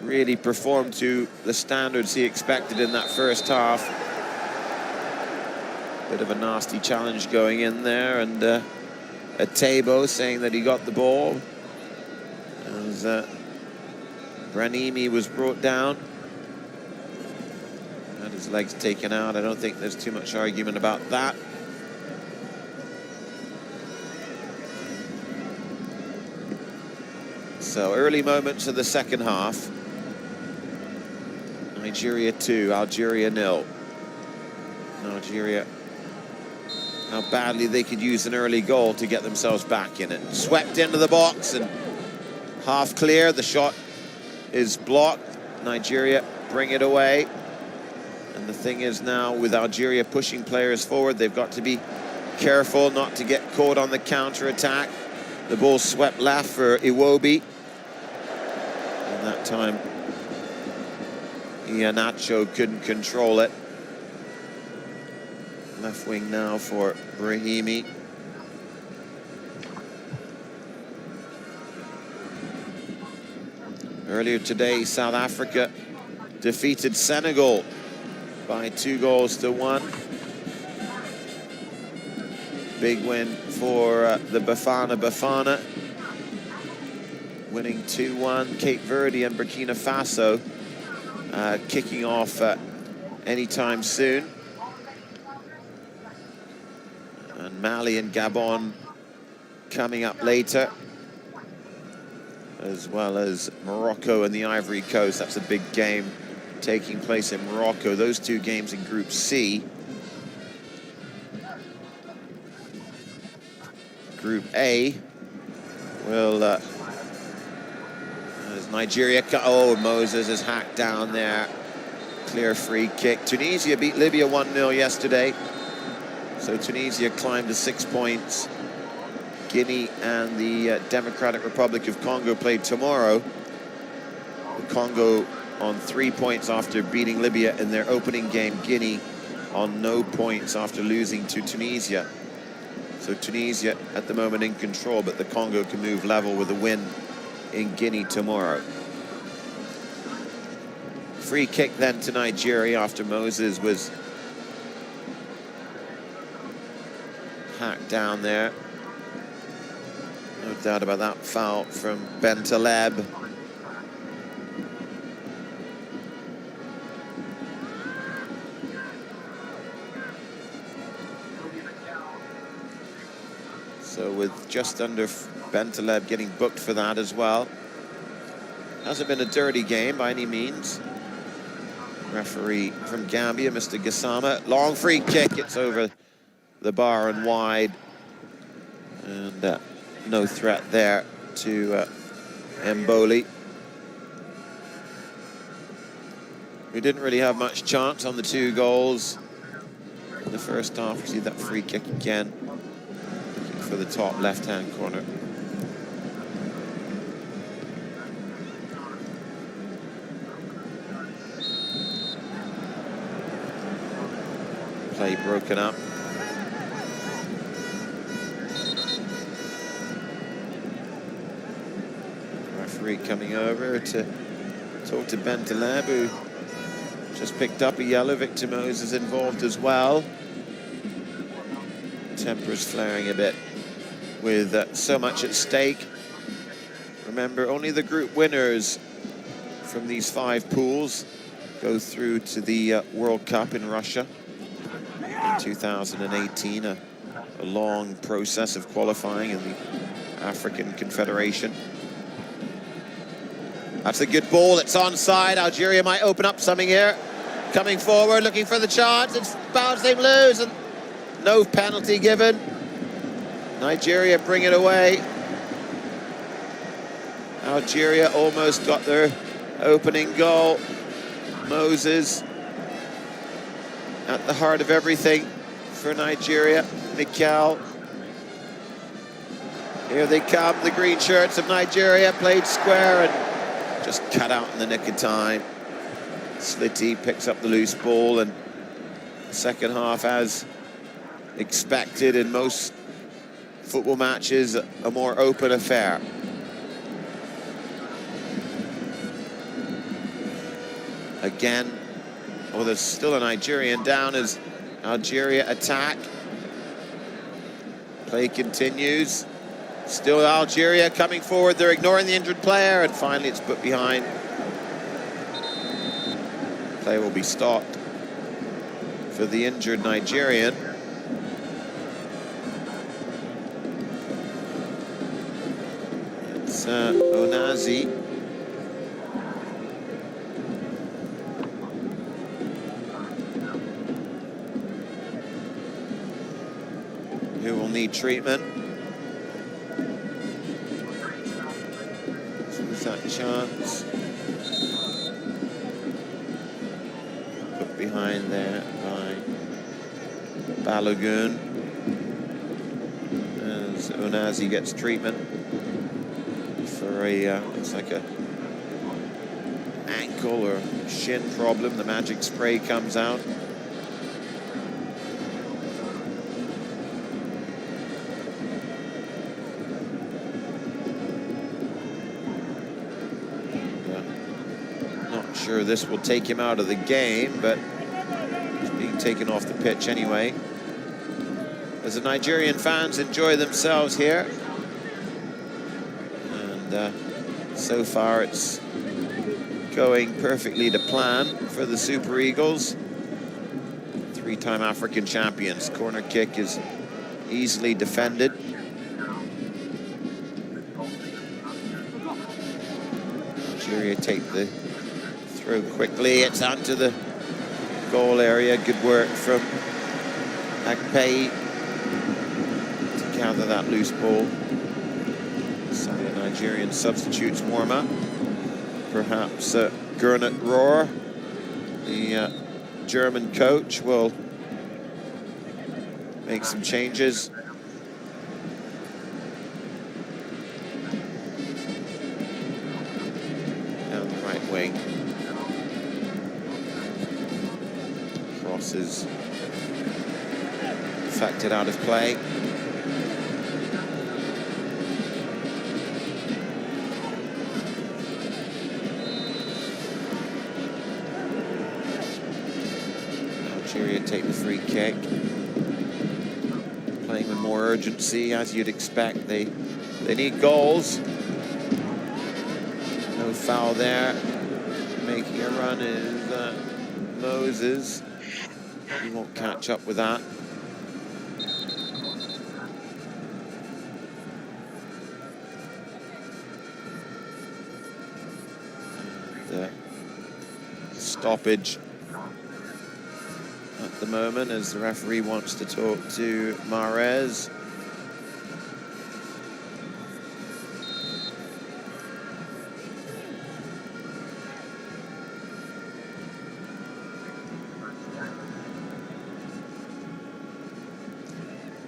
really perform to the standards he expected in that first half. Bit of a nasty challenge going in there, and Atebo saying that he got the ball as Branimi was brought down, had his legs taken out. I don't think there's too much argument about that. So early moments of the second half. Nigeria 2, Algeria 0. Algeria, how badly they could use an early goal to get themselves back in it. Swept into the box and half clear. The shot is blocked. Nigeria bring it away. And the thing is now, with Algeria pushing players forward, they've got to be careful not to get caught on the counter-attack. The ball swept left for Iwobi. And that time, Iheanacho couldn't control it. Left wing now for Brahimi. Earlier today, South Africa defeated Senegal by 2-1. Big win for the Bafana. Winning 2-1. Cape Verde and Burkina Faso kicking off anytime soon. And Mali and Gabon coming up later, as well as Morocco and the Ivory Coast. That's a big game taking place in Morocco. Those 2 games in Group C. Group A will as Nigeria, oh, Moses is hacked down there. Clear free kick. Tunisia beat Libya 1-0 yesterday. So Tunisia climbed to 6 points. Guinea and the Democratic Republic of Congo played tomorrow. The Congo on 3 points after beating Libya in their opening game. Guinea on no points after losing to Tunisia. So Tunisia at the moment in control, but the Congo can move level with a win in Guinea tomorrow. Free kick then to Nigeria after Moses was hacked down there. No doubt about that foul from Bentaleb. So with just under Bentaleb getting booked for that as well. Hasn't been a dirty game by any means. Referee from Gambia, Mr. Gassama. Long free kick, it's over the bar and wide. And no threat there to Mboli. We didn't really have much chance on the 2 goals in the first half. We see that free kick again. Looking for the top left-hand corner. Play broken up. Referee coming over to talk to Bentaleb, who just picked up a yellow. Victor Moses involved as well. Tempers flaring a bit with so much at stake. Remember, only the group winners from these 5 pools go through to the World Cup in Russia. 2018, a long process of qualifying in the African Confederation. That's a good ball, it's onside. Algeria might open up something here. Coming forward, looking for the chance, it's bouncing loose, and no penalty given. Nigeria bring it away. Algeria almost got their opening goal. Moses at the heart of everything for Nigeria. Mikel. Here they come, the green shirts of Nigeria, played square and just cut out in the nick of time. Slitty picks up the loose ball, and the second half, as expected in most football matches, a more open affair. Again, oh, there's still a Nigerian down as Algeria attack. Play continues. Still Algeria coming forward. They're ignoring the injured player, and finally it's put behind. Play will be stopped for the injured Nigerian. It's Onazi. Who will need treatment. Who's that chance? Put behind there by Balogun. As Onazi gets treatment for a, looks like a ankle or shin problem. The magic spray comes out. Sure, this will take him out of the game, but he's being taken off the pitch anyway. As the Nigerian fans enjoy themselves here, and so far it's going perfectly to plan for the Super Eagles. 3-time African champions. Corner kick is easily defended. Algeria take the throw quickly, it's onto the goal area. Good work from Akpei to counter that loose ball. Some of the Nigerian substitutes warm up. Perhaps Gernot Rohr, the German coach, will make some changes. Down the right wing. Is affected out of play. Algeria take the free kick. Playing with more urgency, as you'd expect. They need goals. No foul there. Making a run is Moses. He won't catch up with that. And, stoppage at the moment as the referee wants to talk to Mahrez.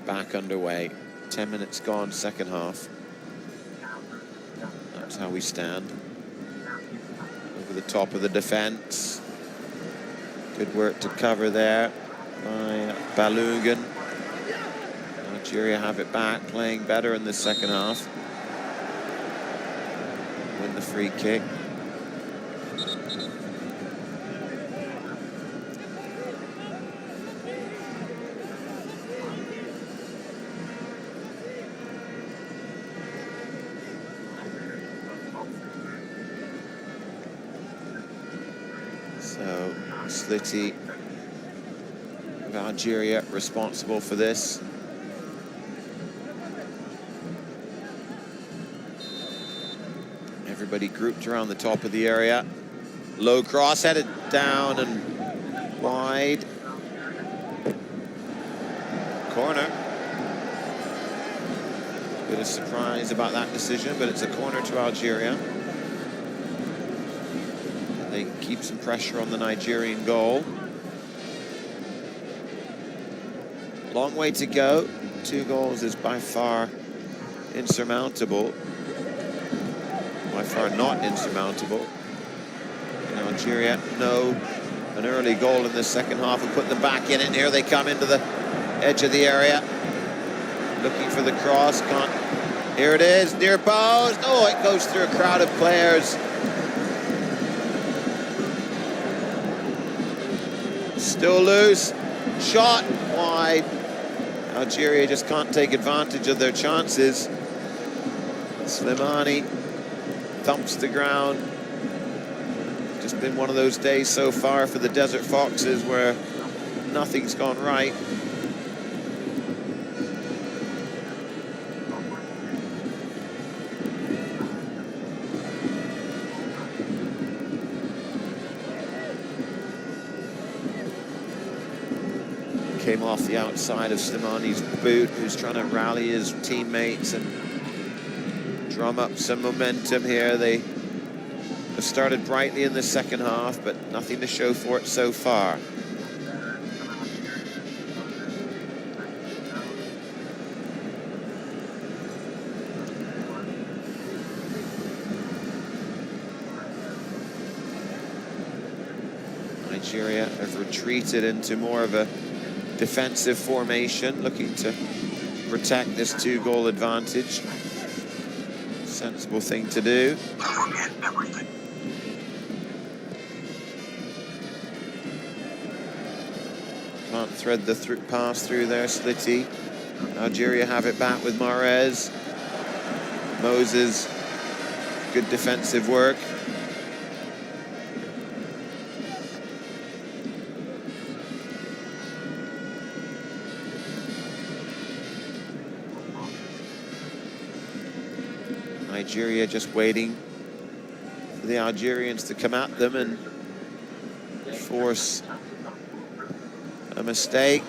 Back underway. 10 minutes gone, second half. That's how we stand. Over the top of the defense. Good work to cover there by Balogun. Algeria have it back, playing better in the second half. Win the free kick. So Slitty of Algeria responsible for this. Everybody grouped around the top of the area. Low cross, headed down and wide. Corner. Bit of surprise about that decision, but it's a corner to Algeria. They can keep some pressure on the Nigerian goal. Long way to go. 2 goals is by far insurmountable. By far not insurmountable. And Algeria know an early goal in the second half will put them back in it. And here they come into the edge of the area. Looking for the cross. Can't. Here it is, near post. Oh, it goes through a crowd of players. Still loose. Shot wide. Algeria just can't take advantage of their chances. Slimani thumps the ground. Just been one of those days so far for the Desert Foxes where nothing's gone right. Came off the outside of Slimani's boot, who's trying to rally his teammates and drum up some momentum here. They have started brightly in the second half, but nothing to show for it so far. Nigeria have retreated into more of a defensive formation, looking to protect this 2-goal advantage. Sensible thing to do. Can't thread the pass through there, Slitty. Algeria have it back with Mahrez. Moses, good defensive work. Nigeria just waiting for the Algerians to come at them and force a mistake.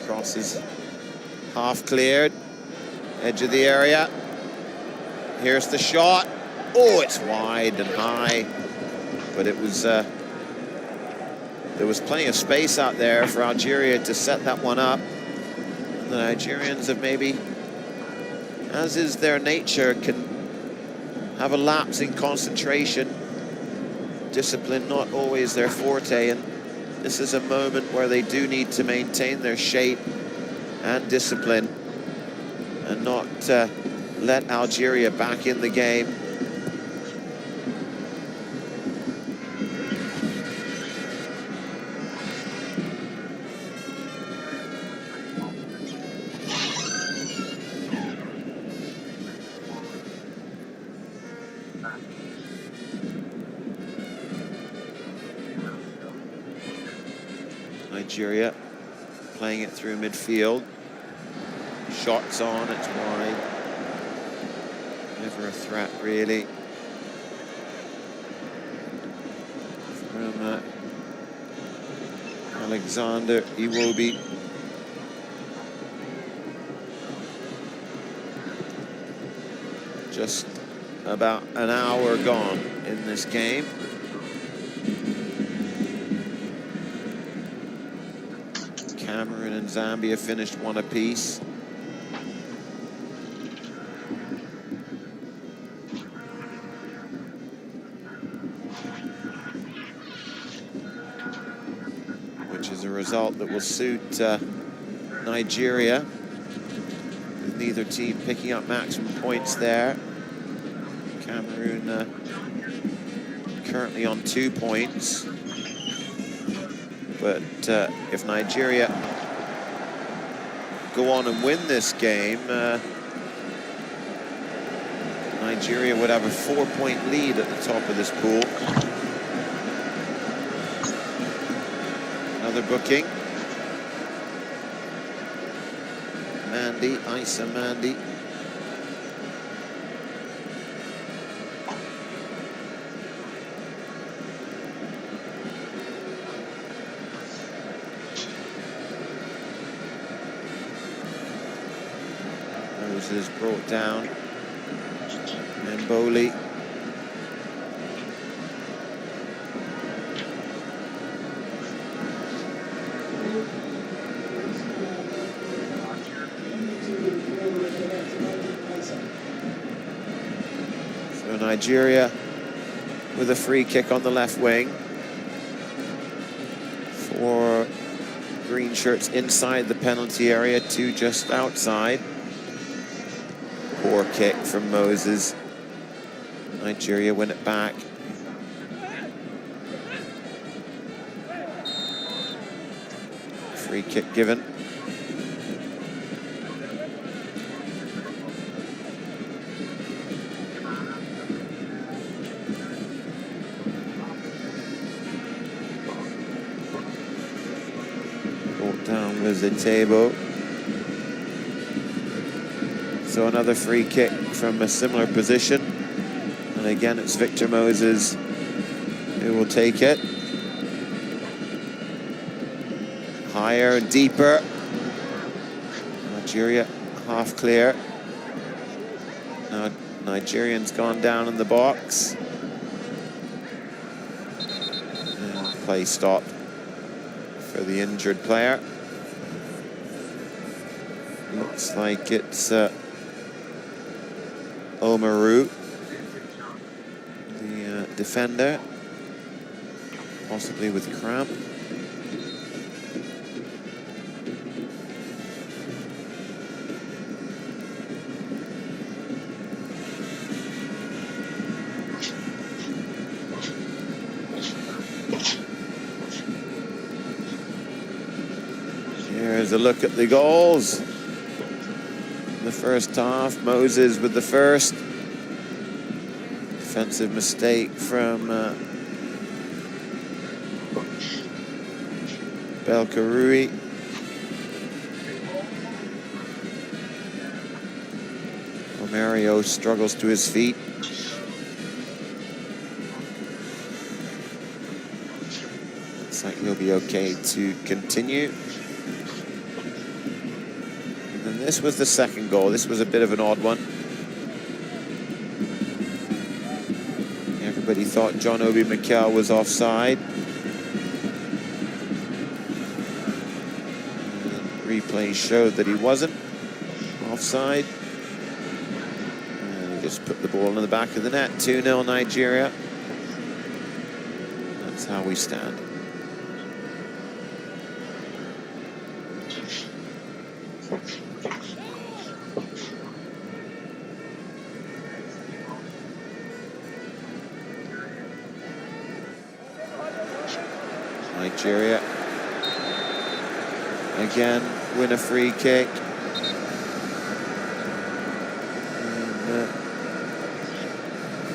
Cross is half cleared. Edge of the area. Here's the shot. Oh, it's wide and high. But it was there was plenty of space out there for Algeria to set that one up. And the Nigerians have maybe, as is their nature, can have a lapse in concentration. Discipline not always their forte, and this is a moment where they do need to maintain their shape and discipline and not let Algeria back in the game. Nigeria playing it through midfield. Shots on, it's wide. Never a threat, really. From Alexander Iwobi. Just about an hour gone in this game. Cameroon and Zambia finished one apiece. Which is a result that will suit Nigeria, with neither team picking up maximum points there. Cameroon currently on 2 points. But if Nigeria go on and win this game, Nigeria would have a 4-point lead at the top of this pool. Another booking. Mandy, Isa Mandy. Moses brought down. Mboli. So Nigeria with a free kick on the left wing. For green shirts inside the penalty area, 2 just outside. Poor kick from Moses. Nigeria win it back. Free kick given. Brought down with the table. So another free kick from a similar position. And again, it's Victor Moses who will take it. Higher and deeper. Nigeria half clear. Now Nigerian's gone down in the box. And play stopped for the injured player. Looks like it's Omaru, the defender, possibly with cramp. Here's a look at the goals. The first half, Moses with the first. Defensive mistake from Belkarui. Omario struggles to his feet. Looks like he'll be okay to continue. And this was the second goal. This was a bit of an odd one. Everybody thought John Obi Mikel was offside. And replay showed that he wasn't offside. And he just put the ball in the back of the net. 2-0 Nigeria. That's how we stand. Nigeria again win a free kick.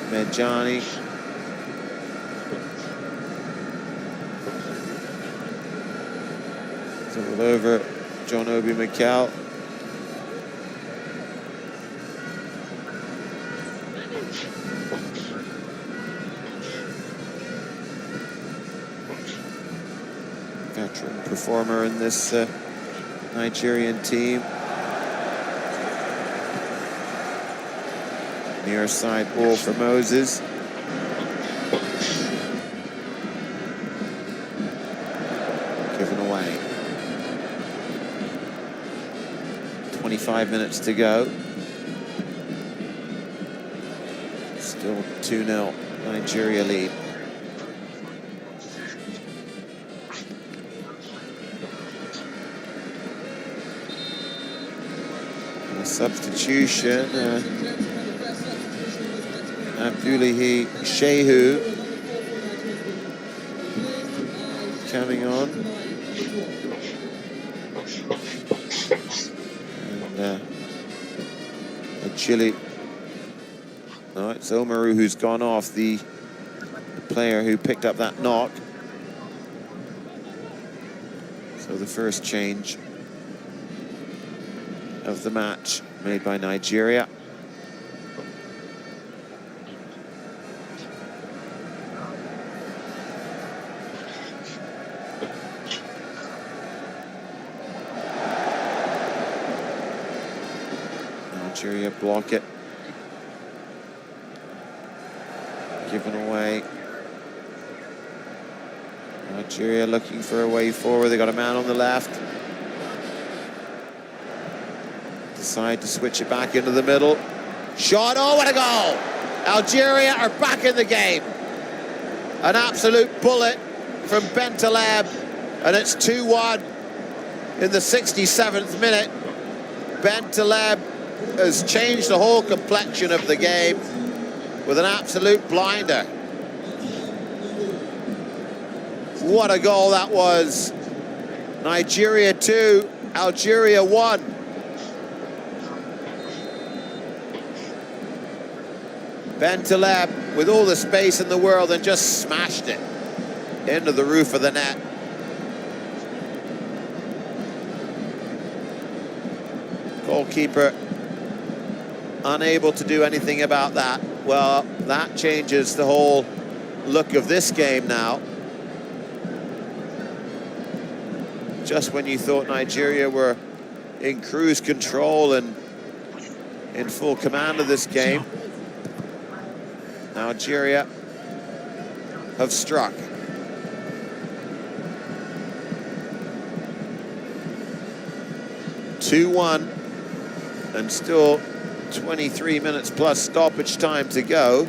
And Medjani. All over John Obi Mikel. Veteran performer in this Nigerian team. Near side ball for Moses. Given away. 25 minutes to go. Still 2-0 Nigeria lead. And a substitution. Abdullahi Shehu coming on. And Chile. No, it's Omaru who's gone off, the player who picked up that knock. So the first change of the match made by Nigeria. Nigeria block it. Given away. Algeria looking for a way forward. They got a man on the left. Decide to switch it back into the middle. Shot, oh, what a goal! Algeria are back in the game. An absolute bullet from Bentaleb, and it's 2-1 in the 67th minute. Bentaleb has changed the whole complexion of the game with an absolute blinder. What a goal that was. Nigeria 2, Algeria 1. Bentaleb with all the space in the world and just smashed it into the roof of the net. Goalkeeper unable to do anything about that. Well, that changes the whole look of this game now. Just when you thought Nigeria were in cruise control and in full command of this game, Algeria have struck. (2-1) and still 23 minutes plus stoppage time to go.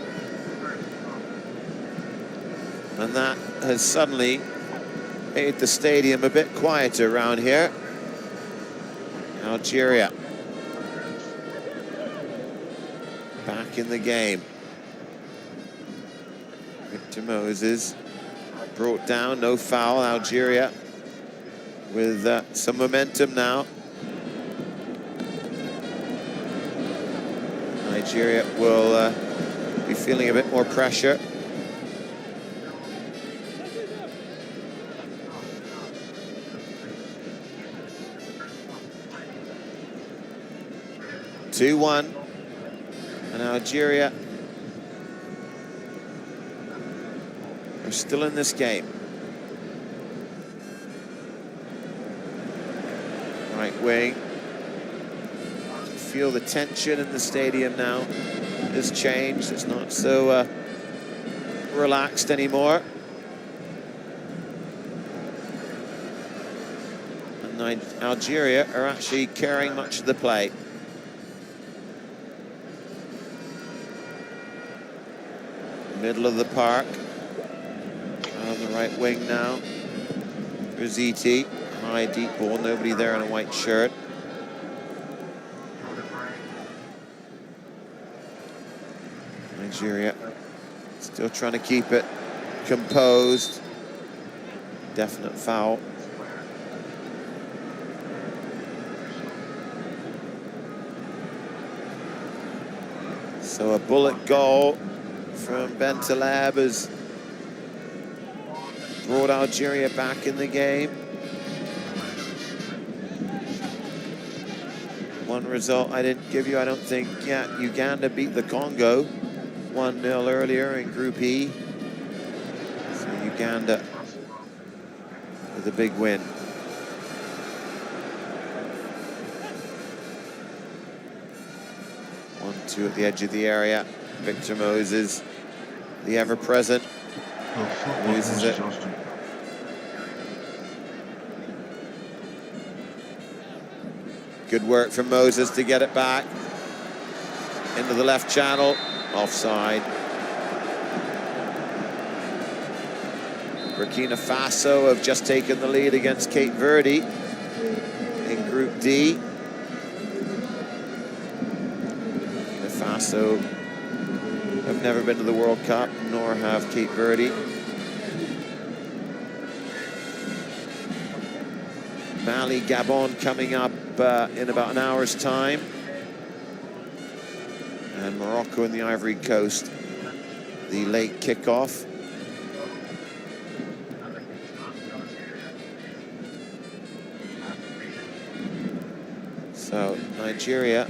And that has suddenly made the stadium a bit quieter around here. Algeria back in the game. Victor Moses brought down, no foul. Algeria with some momentum now. Nigeria will be feeling a bit more pressure. (2-1) and Algeria are still in this game. Right wing. Feel the tension in the stadium now has changed. It's not so relaxed anymore. And Algeria are actually carrying much of the play. Middle of the park. On the right wing now. Riziti, high deep ball, nobody there in a white shirt. Nigeria still trying to keep it composed. Definite foul. So a bullet goal from Bentaleb has brought Algeria back in the game. One result I didn't give you, I don't think. Yeah, Uganda beat the Congo 1-0 earlier in Group E. So Uganda with a big win. 1-2 at the edge of the area. Victor Moses, the ever-present, loses it. Good work from Moses to get it back into the left channel. Offside. Burkina Faso have just taken the lead against Cape Verde in Group D. Burkina Faso have never been to the World Cup, nor have Cape Verde. Mali, Gabon coming up in about an hour's time. And Morocco and the Ivory Coast, the late kickoff. So Nigeria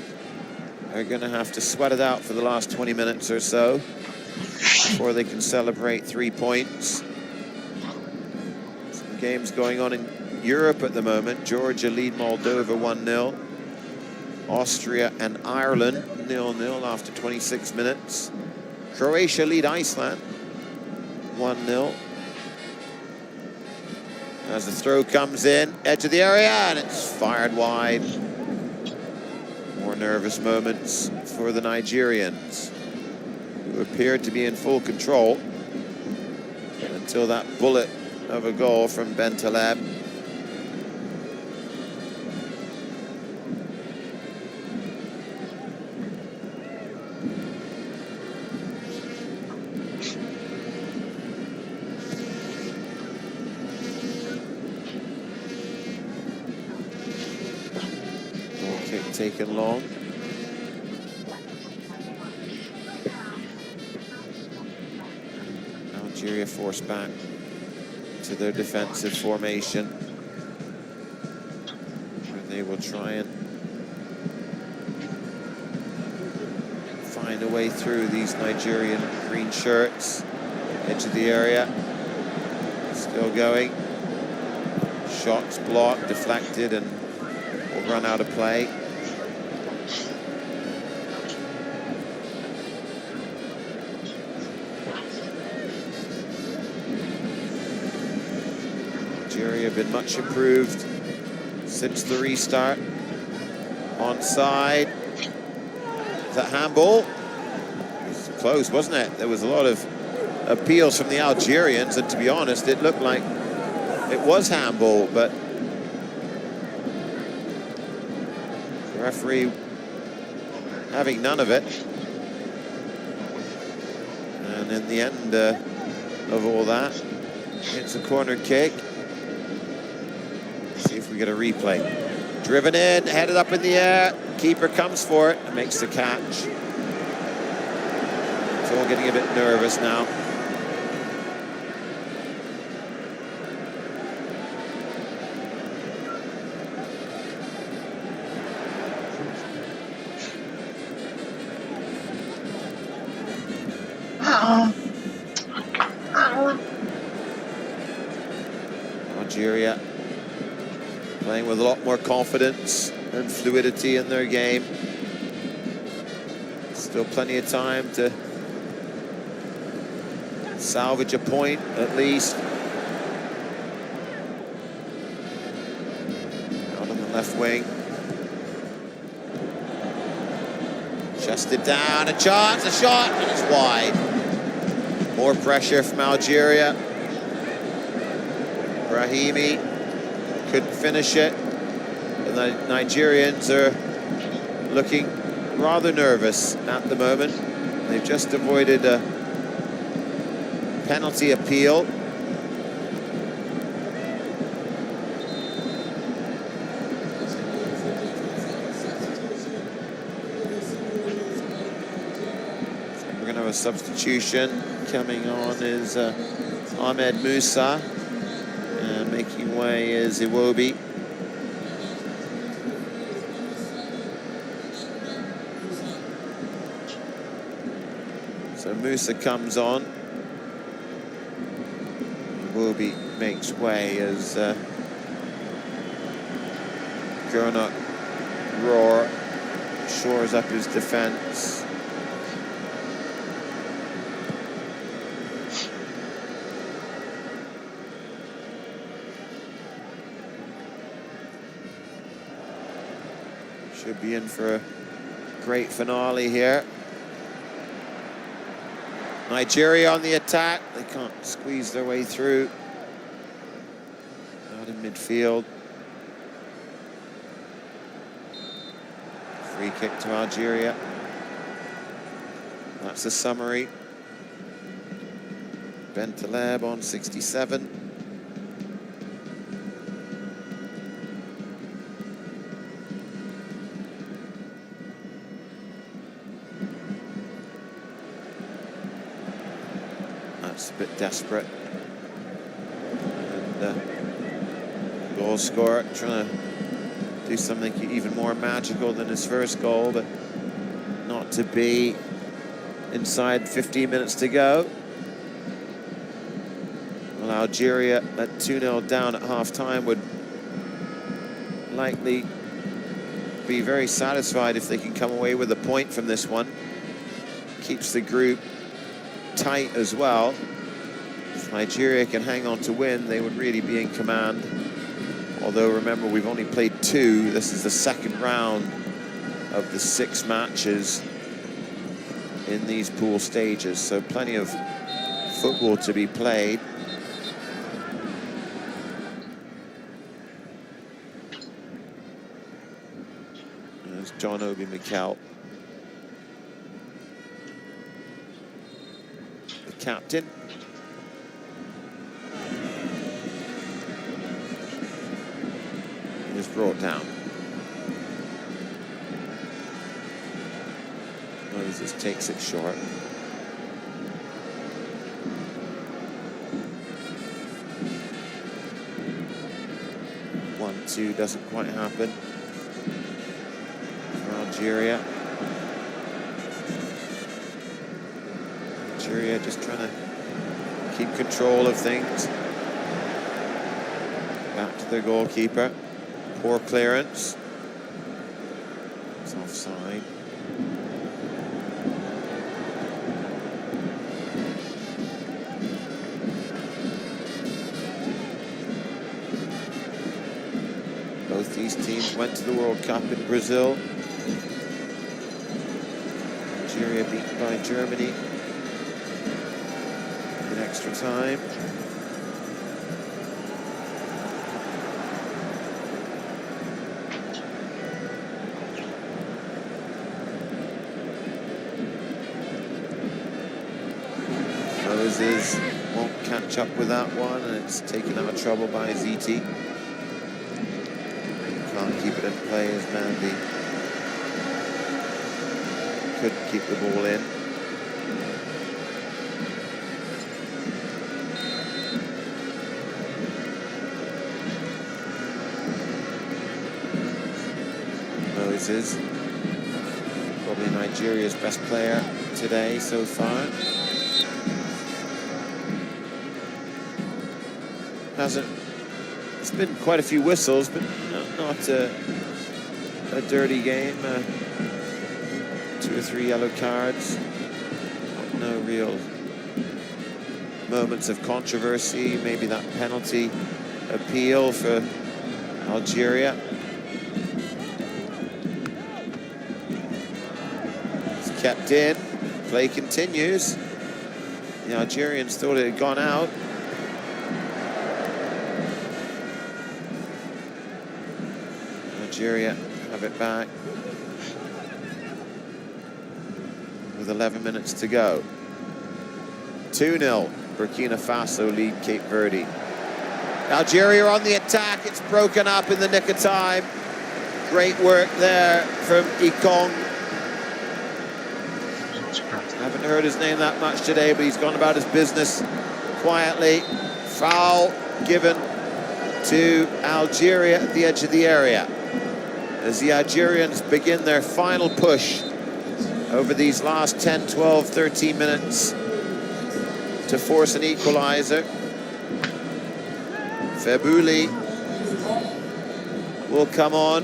are going to have to sweat it out for the last 20 minutes or so before they can celebrate 3 points. Some games going on in Europe at the moment. Georgia lead Moldova 1-0. Austria and Ireland 0-0 after 26 minutes. Croatia lead Iceland 1-0. As the throw comes in, edge of the area, and it's fired wide. More nervous moments for the Nigerians, who appeared to be in full control until that bullet of a goal from Bentaleb. Taken long. Algeria forced back to their defensive formation, where they will try and find a way through these Nigerian green shirts. Edge of the area, still going. Shots blocked, deflected, and will run out of play. Algeria have been much improved since the restart. Onside. Is that handball? It was close, wasn't it? There was a lot of appeals from the Algerians, and to be honest, it looked like it was handball, but the referee having none of it. And in the end of all that, it's a corner kick. See if we get a replay. Driven in, headed up in the air. Keeper comes for it and makes the catch. It's all getting a bit nervous now. Algeria playing with a lot more confidence and fluidity in their game. Still plenty of time to salvage a point at least. Out on the left wing. Chested down, a chance, a shot, and it's wide. More pressure from Algeria. Brahimi couldn't finish it. The Nigerians are looking rather nervous at the moment. They've just avoided a penalty appeal. We're going to have a substitution. Coming on is Ahmed Musa. Making way is Iwobi. So Musa comes on. Iwobi makes way as Gernot Rohr shores up his defense. Should be in for a great finale here. Nigeria on the attack. They can't squeeze their way through. Out in midfield. Free kick to Algeria. That's the summary. Bentaleb on 67. That's a bit desperate. And goal scorer trying to do something even more magical than his first goal, but not to be. Inside 15 minutes to go. Well, Algeria at 2-0 down at half-time would likely be very satisfied if they can come away with a point from this one. Keeps the group tight as well. If Nigeria can hang on to win, they would really be in command. Although, remember, we've only played 2. This is the second round of the 6 matches in these pool stages, so plenty of football to be played. There's John Obi Mikel, the captain. He was brought down. Moses takes it short. One, two doesn't quite happen for Algeria. Algeria just trying to keep control of things. Back to their goalkeeper. Poor clearance. It's offside. Both these teams went to the World Cup in Brazil. Algeria beaten by Germany in extra time. Moses won't catch up with that one, and it's taken out of trouble by ZT. Can't keep it in play as Mandy couldn't keep the ball in. Moses, probably Nigeria's best player today so far. It's been quite a few whistles, but not a dirty game. 2 or 3 yellow cards. No real moments of controversy. Maybe that penalty appeal for Algeria. It's kept in. Play continues. The Algerians thought it had gone out. Algeria have it back with 11 minutes to go. 2-0, Burkina Faso lead Cape Verde. Algeria on the attack, it's broken up in the nick of time. Great work there from Ikong. Haven't heard his name that much today, but he's gone about his business quietly. Foul given to Algeria at the edge of the area as the Algerians begin their final push over these last 10, 12, 13 minutes to force an equalizer. Febouli will come on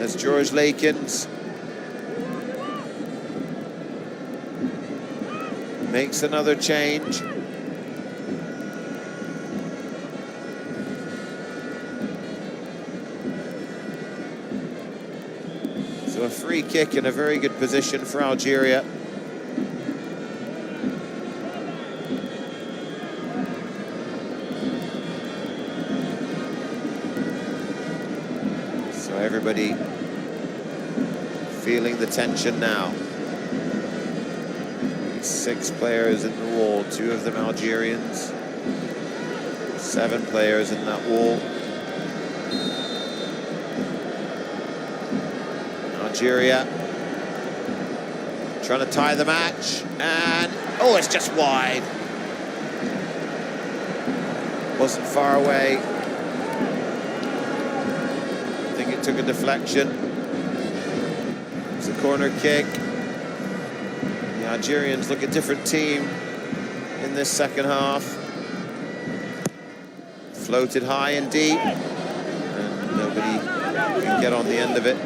as George Lakins makes another change. So a free kick in a very good position for Algeria. So everybody feeling the tension now. 6 players in the wall, 2 of them Algerians. 7 players in that wall. Algeria trying to tie the match, and oh, it's just wide. Wasn't far away. I think it took a deflection. It's a corner kick. The Algerians look a different team in this second half. Floated high and deep, and nobody can get on the end of it.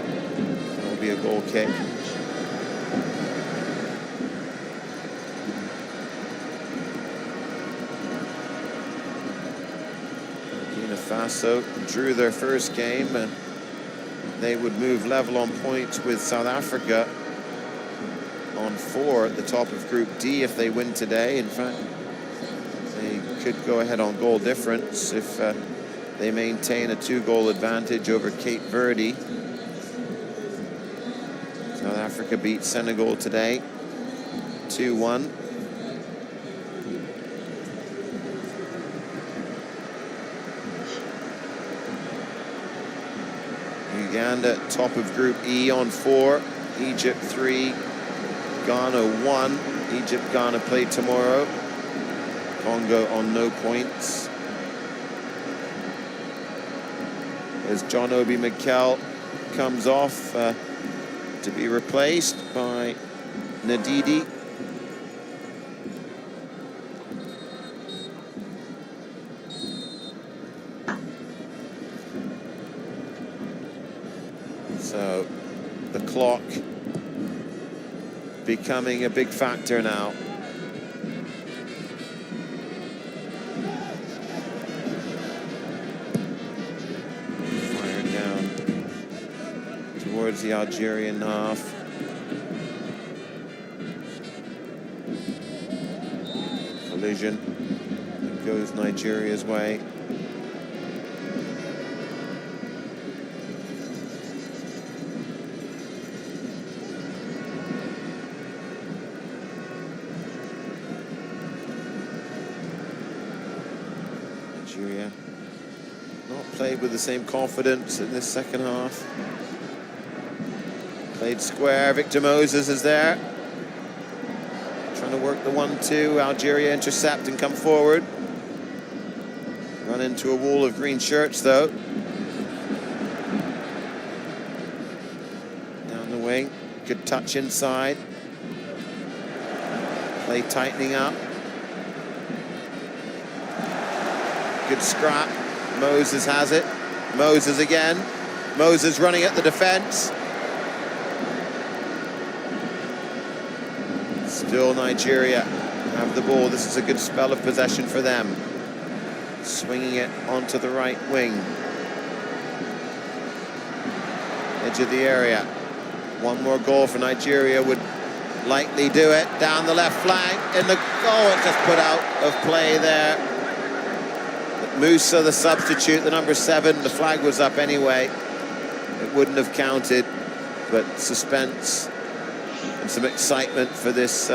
It'll be a goal kick. Burkina Faso drew their first game, and they would move level on points with South Africa on 4 at the top of Group D if they win today. In fact, they could go ahead on goal difference if they maintain a 2-goal advantage over Cape Verde. South Africa beat Senegal today, 2-1. Uganda top of Group E on 4, Egypt 3, Ghana 1. Egypt-Ghana play tomorrow. Congo on no points. As John Obi Mikel comes off to be replaced by Ndidi. So the clock becoming a big factor now. Fired down towards the Algerian half. Collision. It goes Nigeria's way. Nigeria not played with the same confidence in this second half. Played square. Victor Moses is there, trying to work the 1-2. Algeria intercept and come forward. Run into a wall of green shirts though. Down the wing, good touch inside. Play tightening up. Good scrap. Moses has it. Moses again. Moses running at the defense. Still Nigeria have the ball. This is a good spell of possession for them. Swinging it onto the right wing. Edge of the area. One more goal for Nigeria would likely do it. Down the left flank. In the goal, it's just put out of play there. Musa, the substitute, the number 7, the flag was up anyway. It wouldn't have counted, but suspense and some excitement for this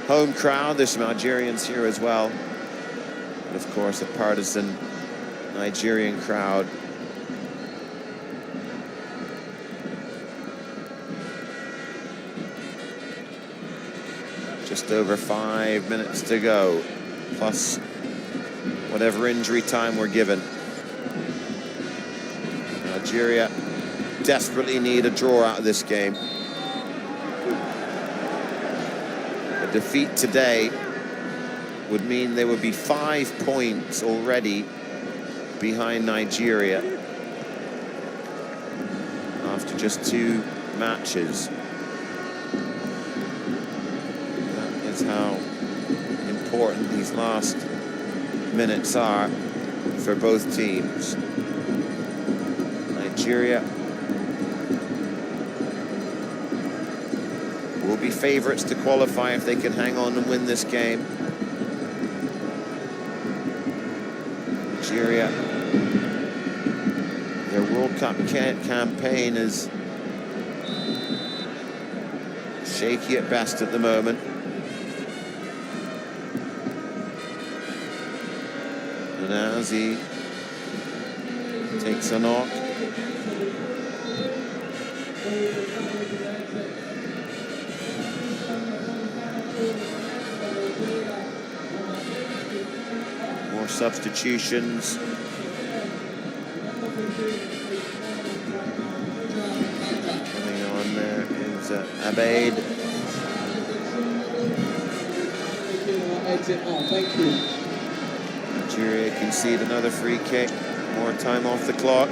home crowd. There's some Algerians here as well. And of course, a partisan Nigerian crowd. Just over 5 minutes to go, plus whatever injury time we're given. Algeria desperately need a draw out of this game. A defeat today would mean they would be 5 points already behind Nigeria after just 2 matches. That is how important these last minutes are for both teams. Nigeria will be favourites to qualify if they can hang on and win this game. Algeria, their World Cup campaign is shaky at best at the moment. And as he takes a knock. More substitutions. Coming on there is Abeid. Thank you. Algeria concede another free kick. More time off the clock.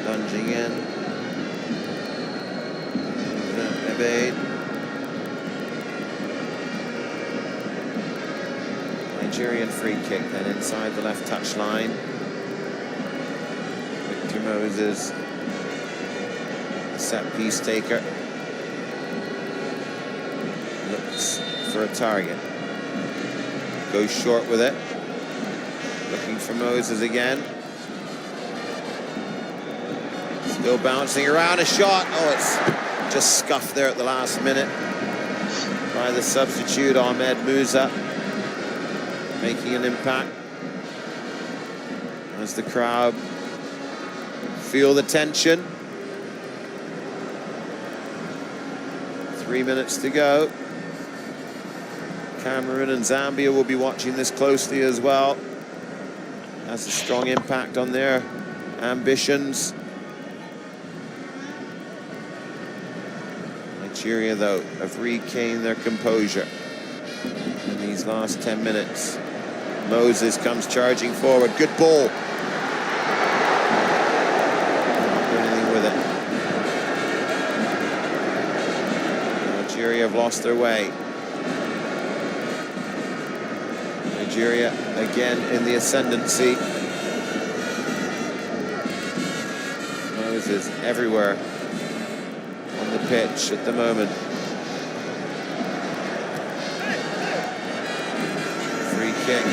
Lunging in. Abeid. Nigerian free kick then inside the left touch line. Victor Moses, set piece taker, looks for a target. Goes short with it. Looking for Moses again. Still bouncing around, a shot. Oh, it's just scuffed there at the last minute by the substitute Ahmed Musa. Making an impact as the crowd feel the tension. 3 minutes to go. Cameroon and Zambia will be watching this closely as well. Has a strong impact on their ambitions. Nigeria, though, have regained their composure in these last 10 minutes. Moses comes charging forward. Good ball. Can't do anything with it. Algeria have lost their way. Nigeria again in the ascendancy. Moses everywhere on the pitch at the moment. Free kick.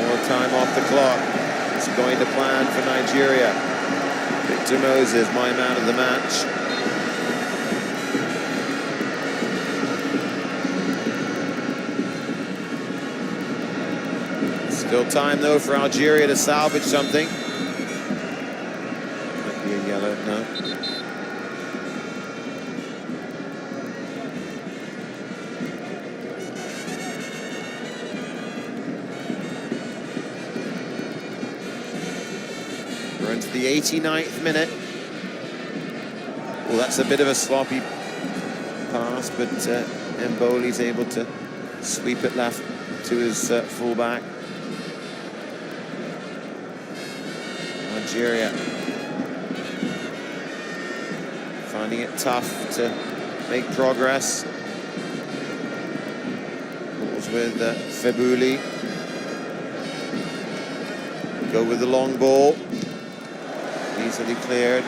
More time off the clock. It's going to plan for Nigeria. Victor Moses, my man of the match. Still time, though, for Algeria to salvage something. Might be a yellow, no. We're into the 89th minute. Well, that's a bit of a sloppy pass, but Mboli's able to sweep it left to his fullback. Algeria finding it tough to make progress. Balls with Febouli. Go with the long ball. Easily cleared.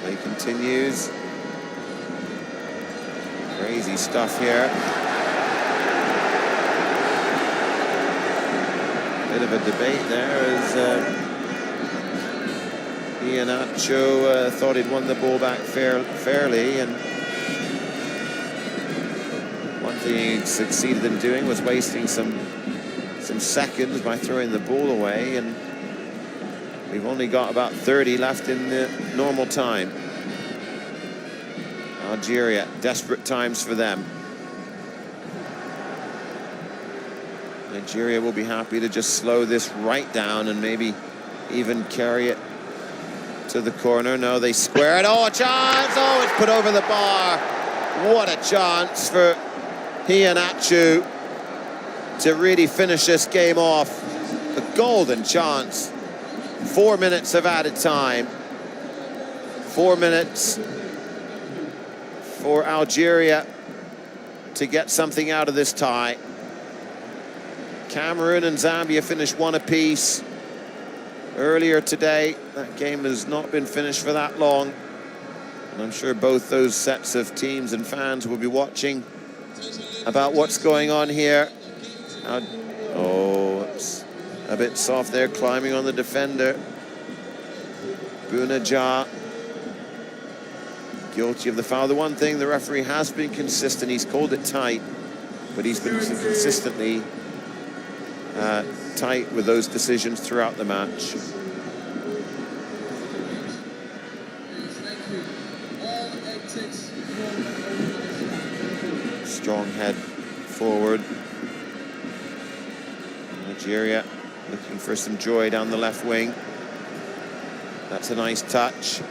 Play continues. Crazy stuff here. Bit of a debate there as Iheanacho thought he'd won the ball back fairly, and one thing he succeeded in doing was wasting some seconds by throwing the ball away, and we've only got about 30 left in the normal time. Algeria, desperate times for them. Nigeria will be happy to just slow this right down and maybe even carry it to the corner. No, they square it. Oh, a chance! Oh, it's put over the bar. What a chance for Iheanacho to really finish this game off. A golden chance. 4 minutes of added time. 4 minutes for Algeria to get something out of this tie. Cameroon and Zambia finished one apiece earlier today. That game has not been finished for that long, and I'm sure both those sets of teams and fans will be watching about what's going on here. Oh, it's a bit soft there, climbing on the defender. Bunaja guilty of the foul. The one thing, the referee has been consistent. He's called it tight, but he's been consistently tight with those decisions throughout the match. Strong head forward. Algeria looking for some joy down the left wing. That's a nice touch.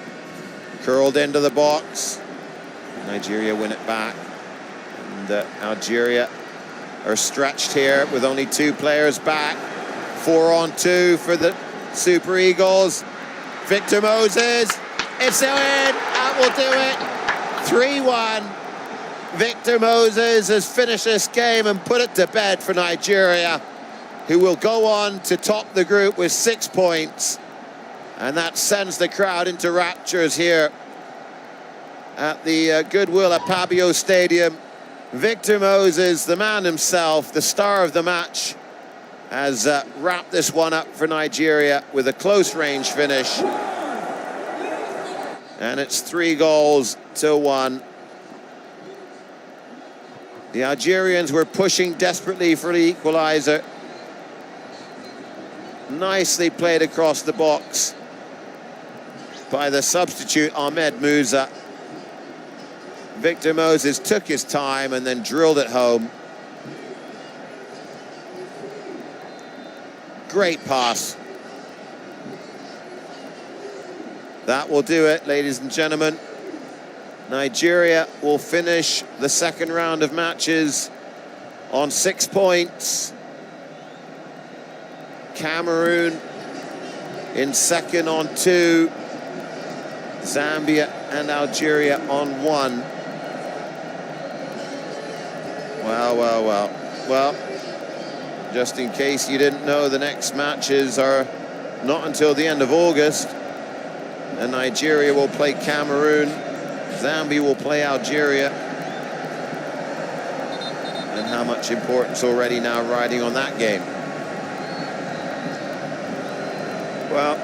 Curled into the box. Nigeria win it back. And Algeria are stretched here with only 2 players back. 4 on 2 for the Super Eagles. Victor Moses, it's in, that will do it. 3-1. Victor Moses has finished this game and put it to bed for Nigeria, who will go on to top the group with 6 points. And that sends the crowd into raptures here at the Goodwill Apabio Stadium. Victor Moses, the man himself, the star of the match, has wrapped this one up for Nigeria with a close range finish. And it's 3-1. The Algerians were pushing desperately for the equalizer. Nicely played across the box by the substitute Ahmed Musa. Victor Moses took his time and then drilled it home. Great pass. That will do it, ladies and gentlemen. Nigeria will finish the second round of matches on 6 points. Cameroon in second on 2. Zambia and Algeria on 1. Well, just in case you didn't know, the next matches are not until the end of August. And Nigeria will play Cameroon. Zambia will play Algeria. And how much importance already now riding on that game. Well,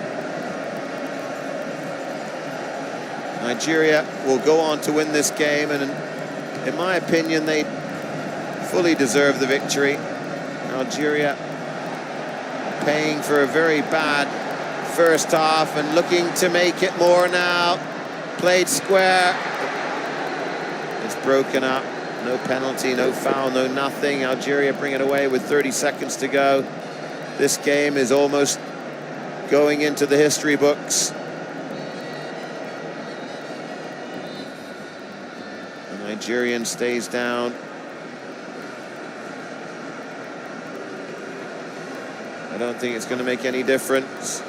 Nigeria will go on to win this game, and in my opinion, they fully deserve the victory. Algeria paying for a very bad first half and looking to make it more now. Played square. It's broken up. No penalty, no foul, no nothing. Algeria bring it away with 30 seconds to go. This game is almost going into the history books. The Nigerian stays down. I don't think it's going to make any difference.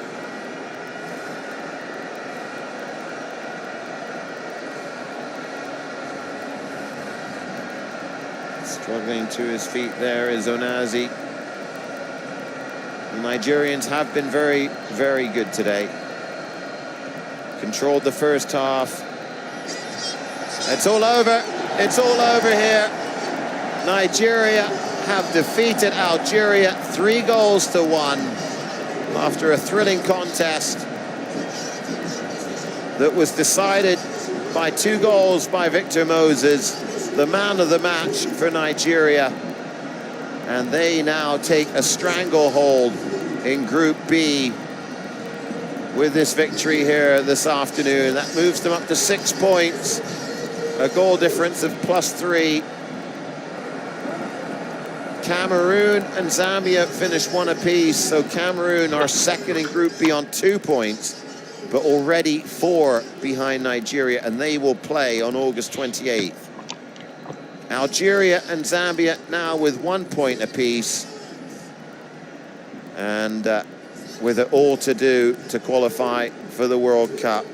Struggling to his feet there is Onazi. The Nigerians have been very, very good today. Controlled the first half. It's all over. It's all over here. Nigeria have defeated Algeria 3-1 after a thrilling contest. that was decided by 2 goals by Victor Moses, the man of the match for Nigeria. And they now take a stranglehold in Group B with this victory here this afternoon. That moves them up to 6 points, a goal difference of +3. Cameroon and Zambia finished 1 apiece, so Cameroon are second in Group B on 2 points, but already 4 behind Nigeria, and they will play on August 28th. Algeria and Zambia now with 1 point apiece, and with it all to do to qualify for the World Cup.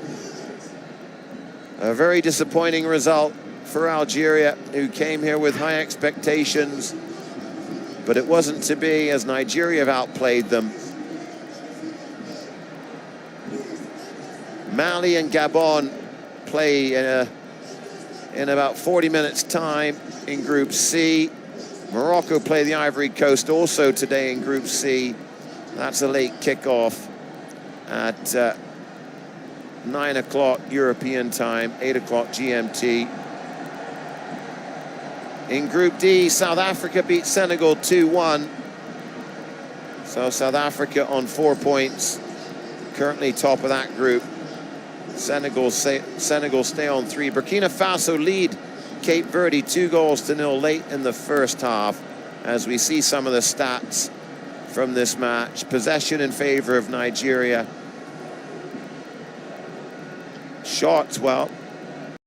A very disappointing result for Algeria, who came here with high expectations, but it wasn't to be, as Nigeria have outplayed them. Mali and Gabon play in about 40 minutes' time in Group C. Morocco play the Ivory Coast also today in Group C. That's a late kickoff at 9 o'clock European time, 8 o'clock GMT. In Group D, South Africa beat Senegal 2-1. So South Africa on 4 points, currently top of that group. Senegal stay on 3. Burkina Faso lead Cape Verde 2-0 late in the first half, as we see some of the stats from this match. Possession in favor of Nigeria. Shots, well,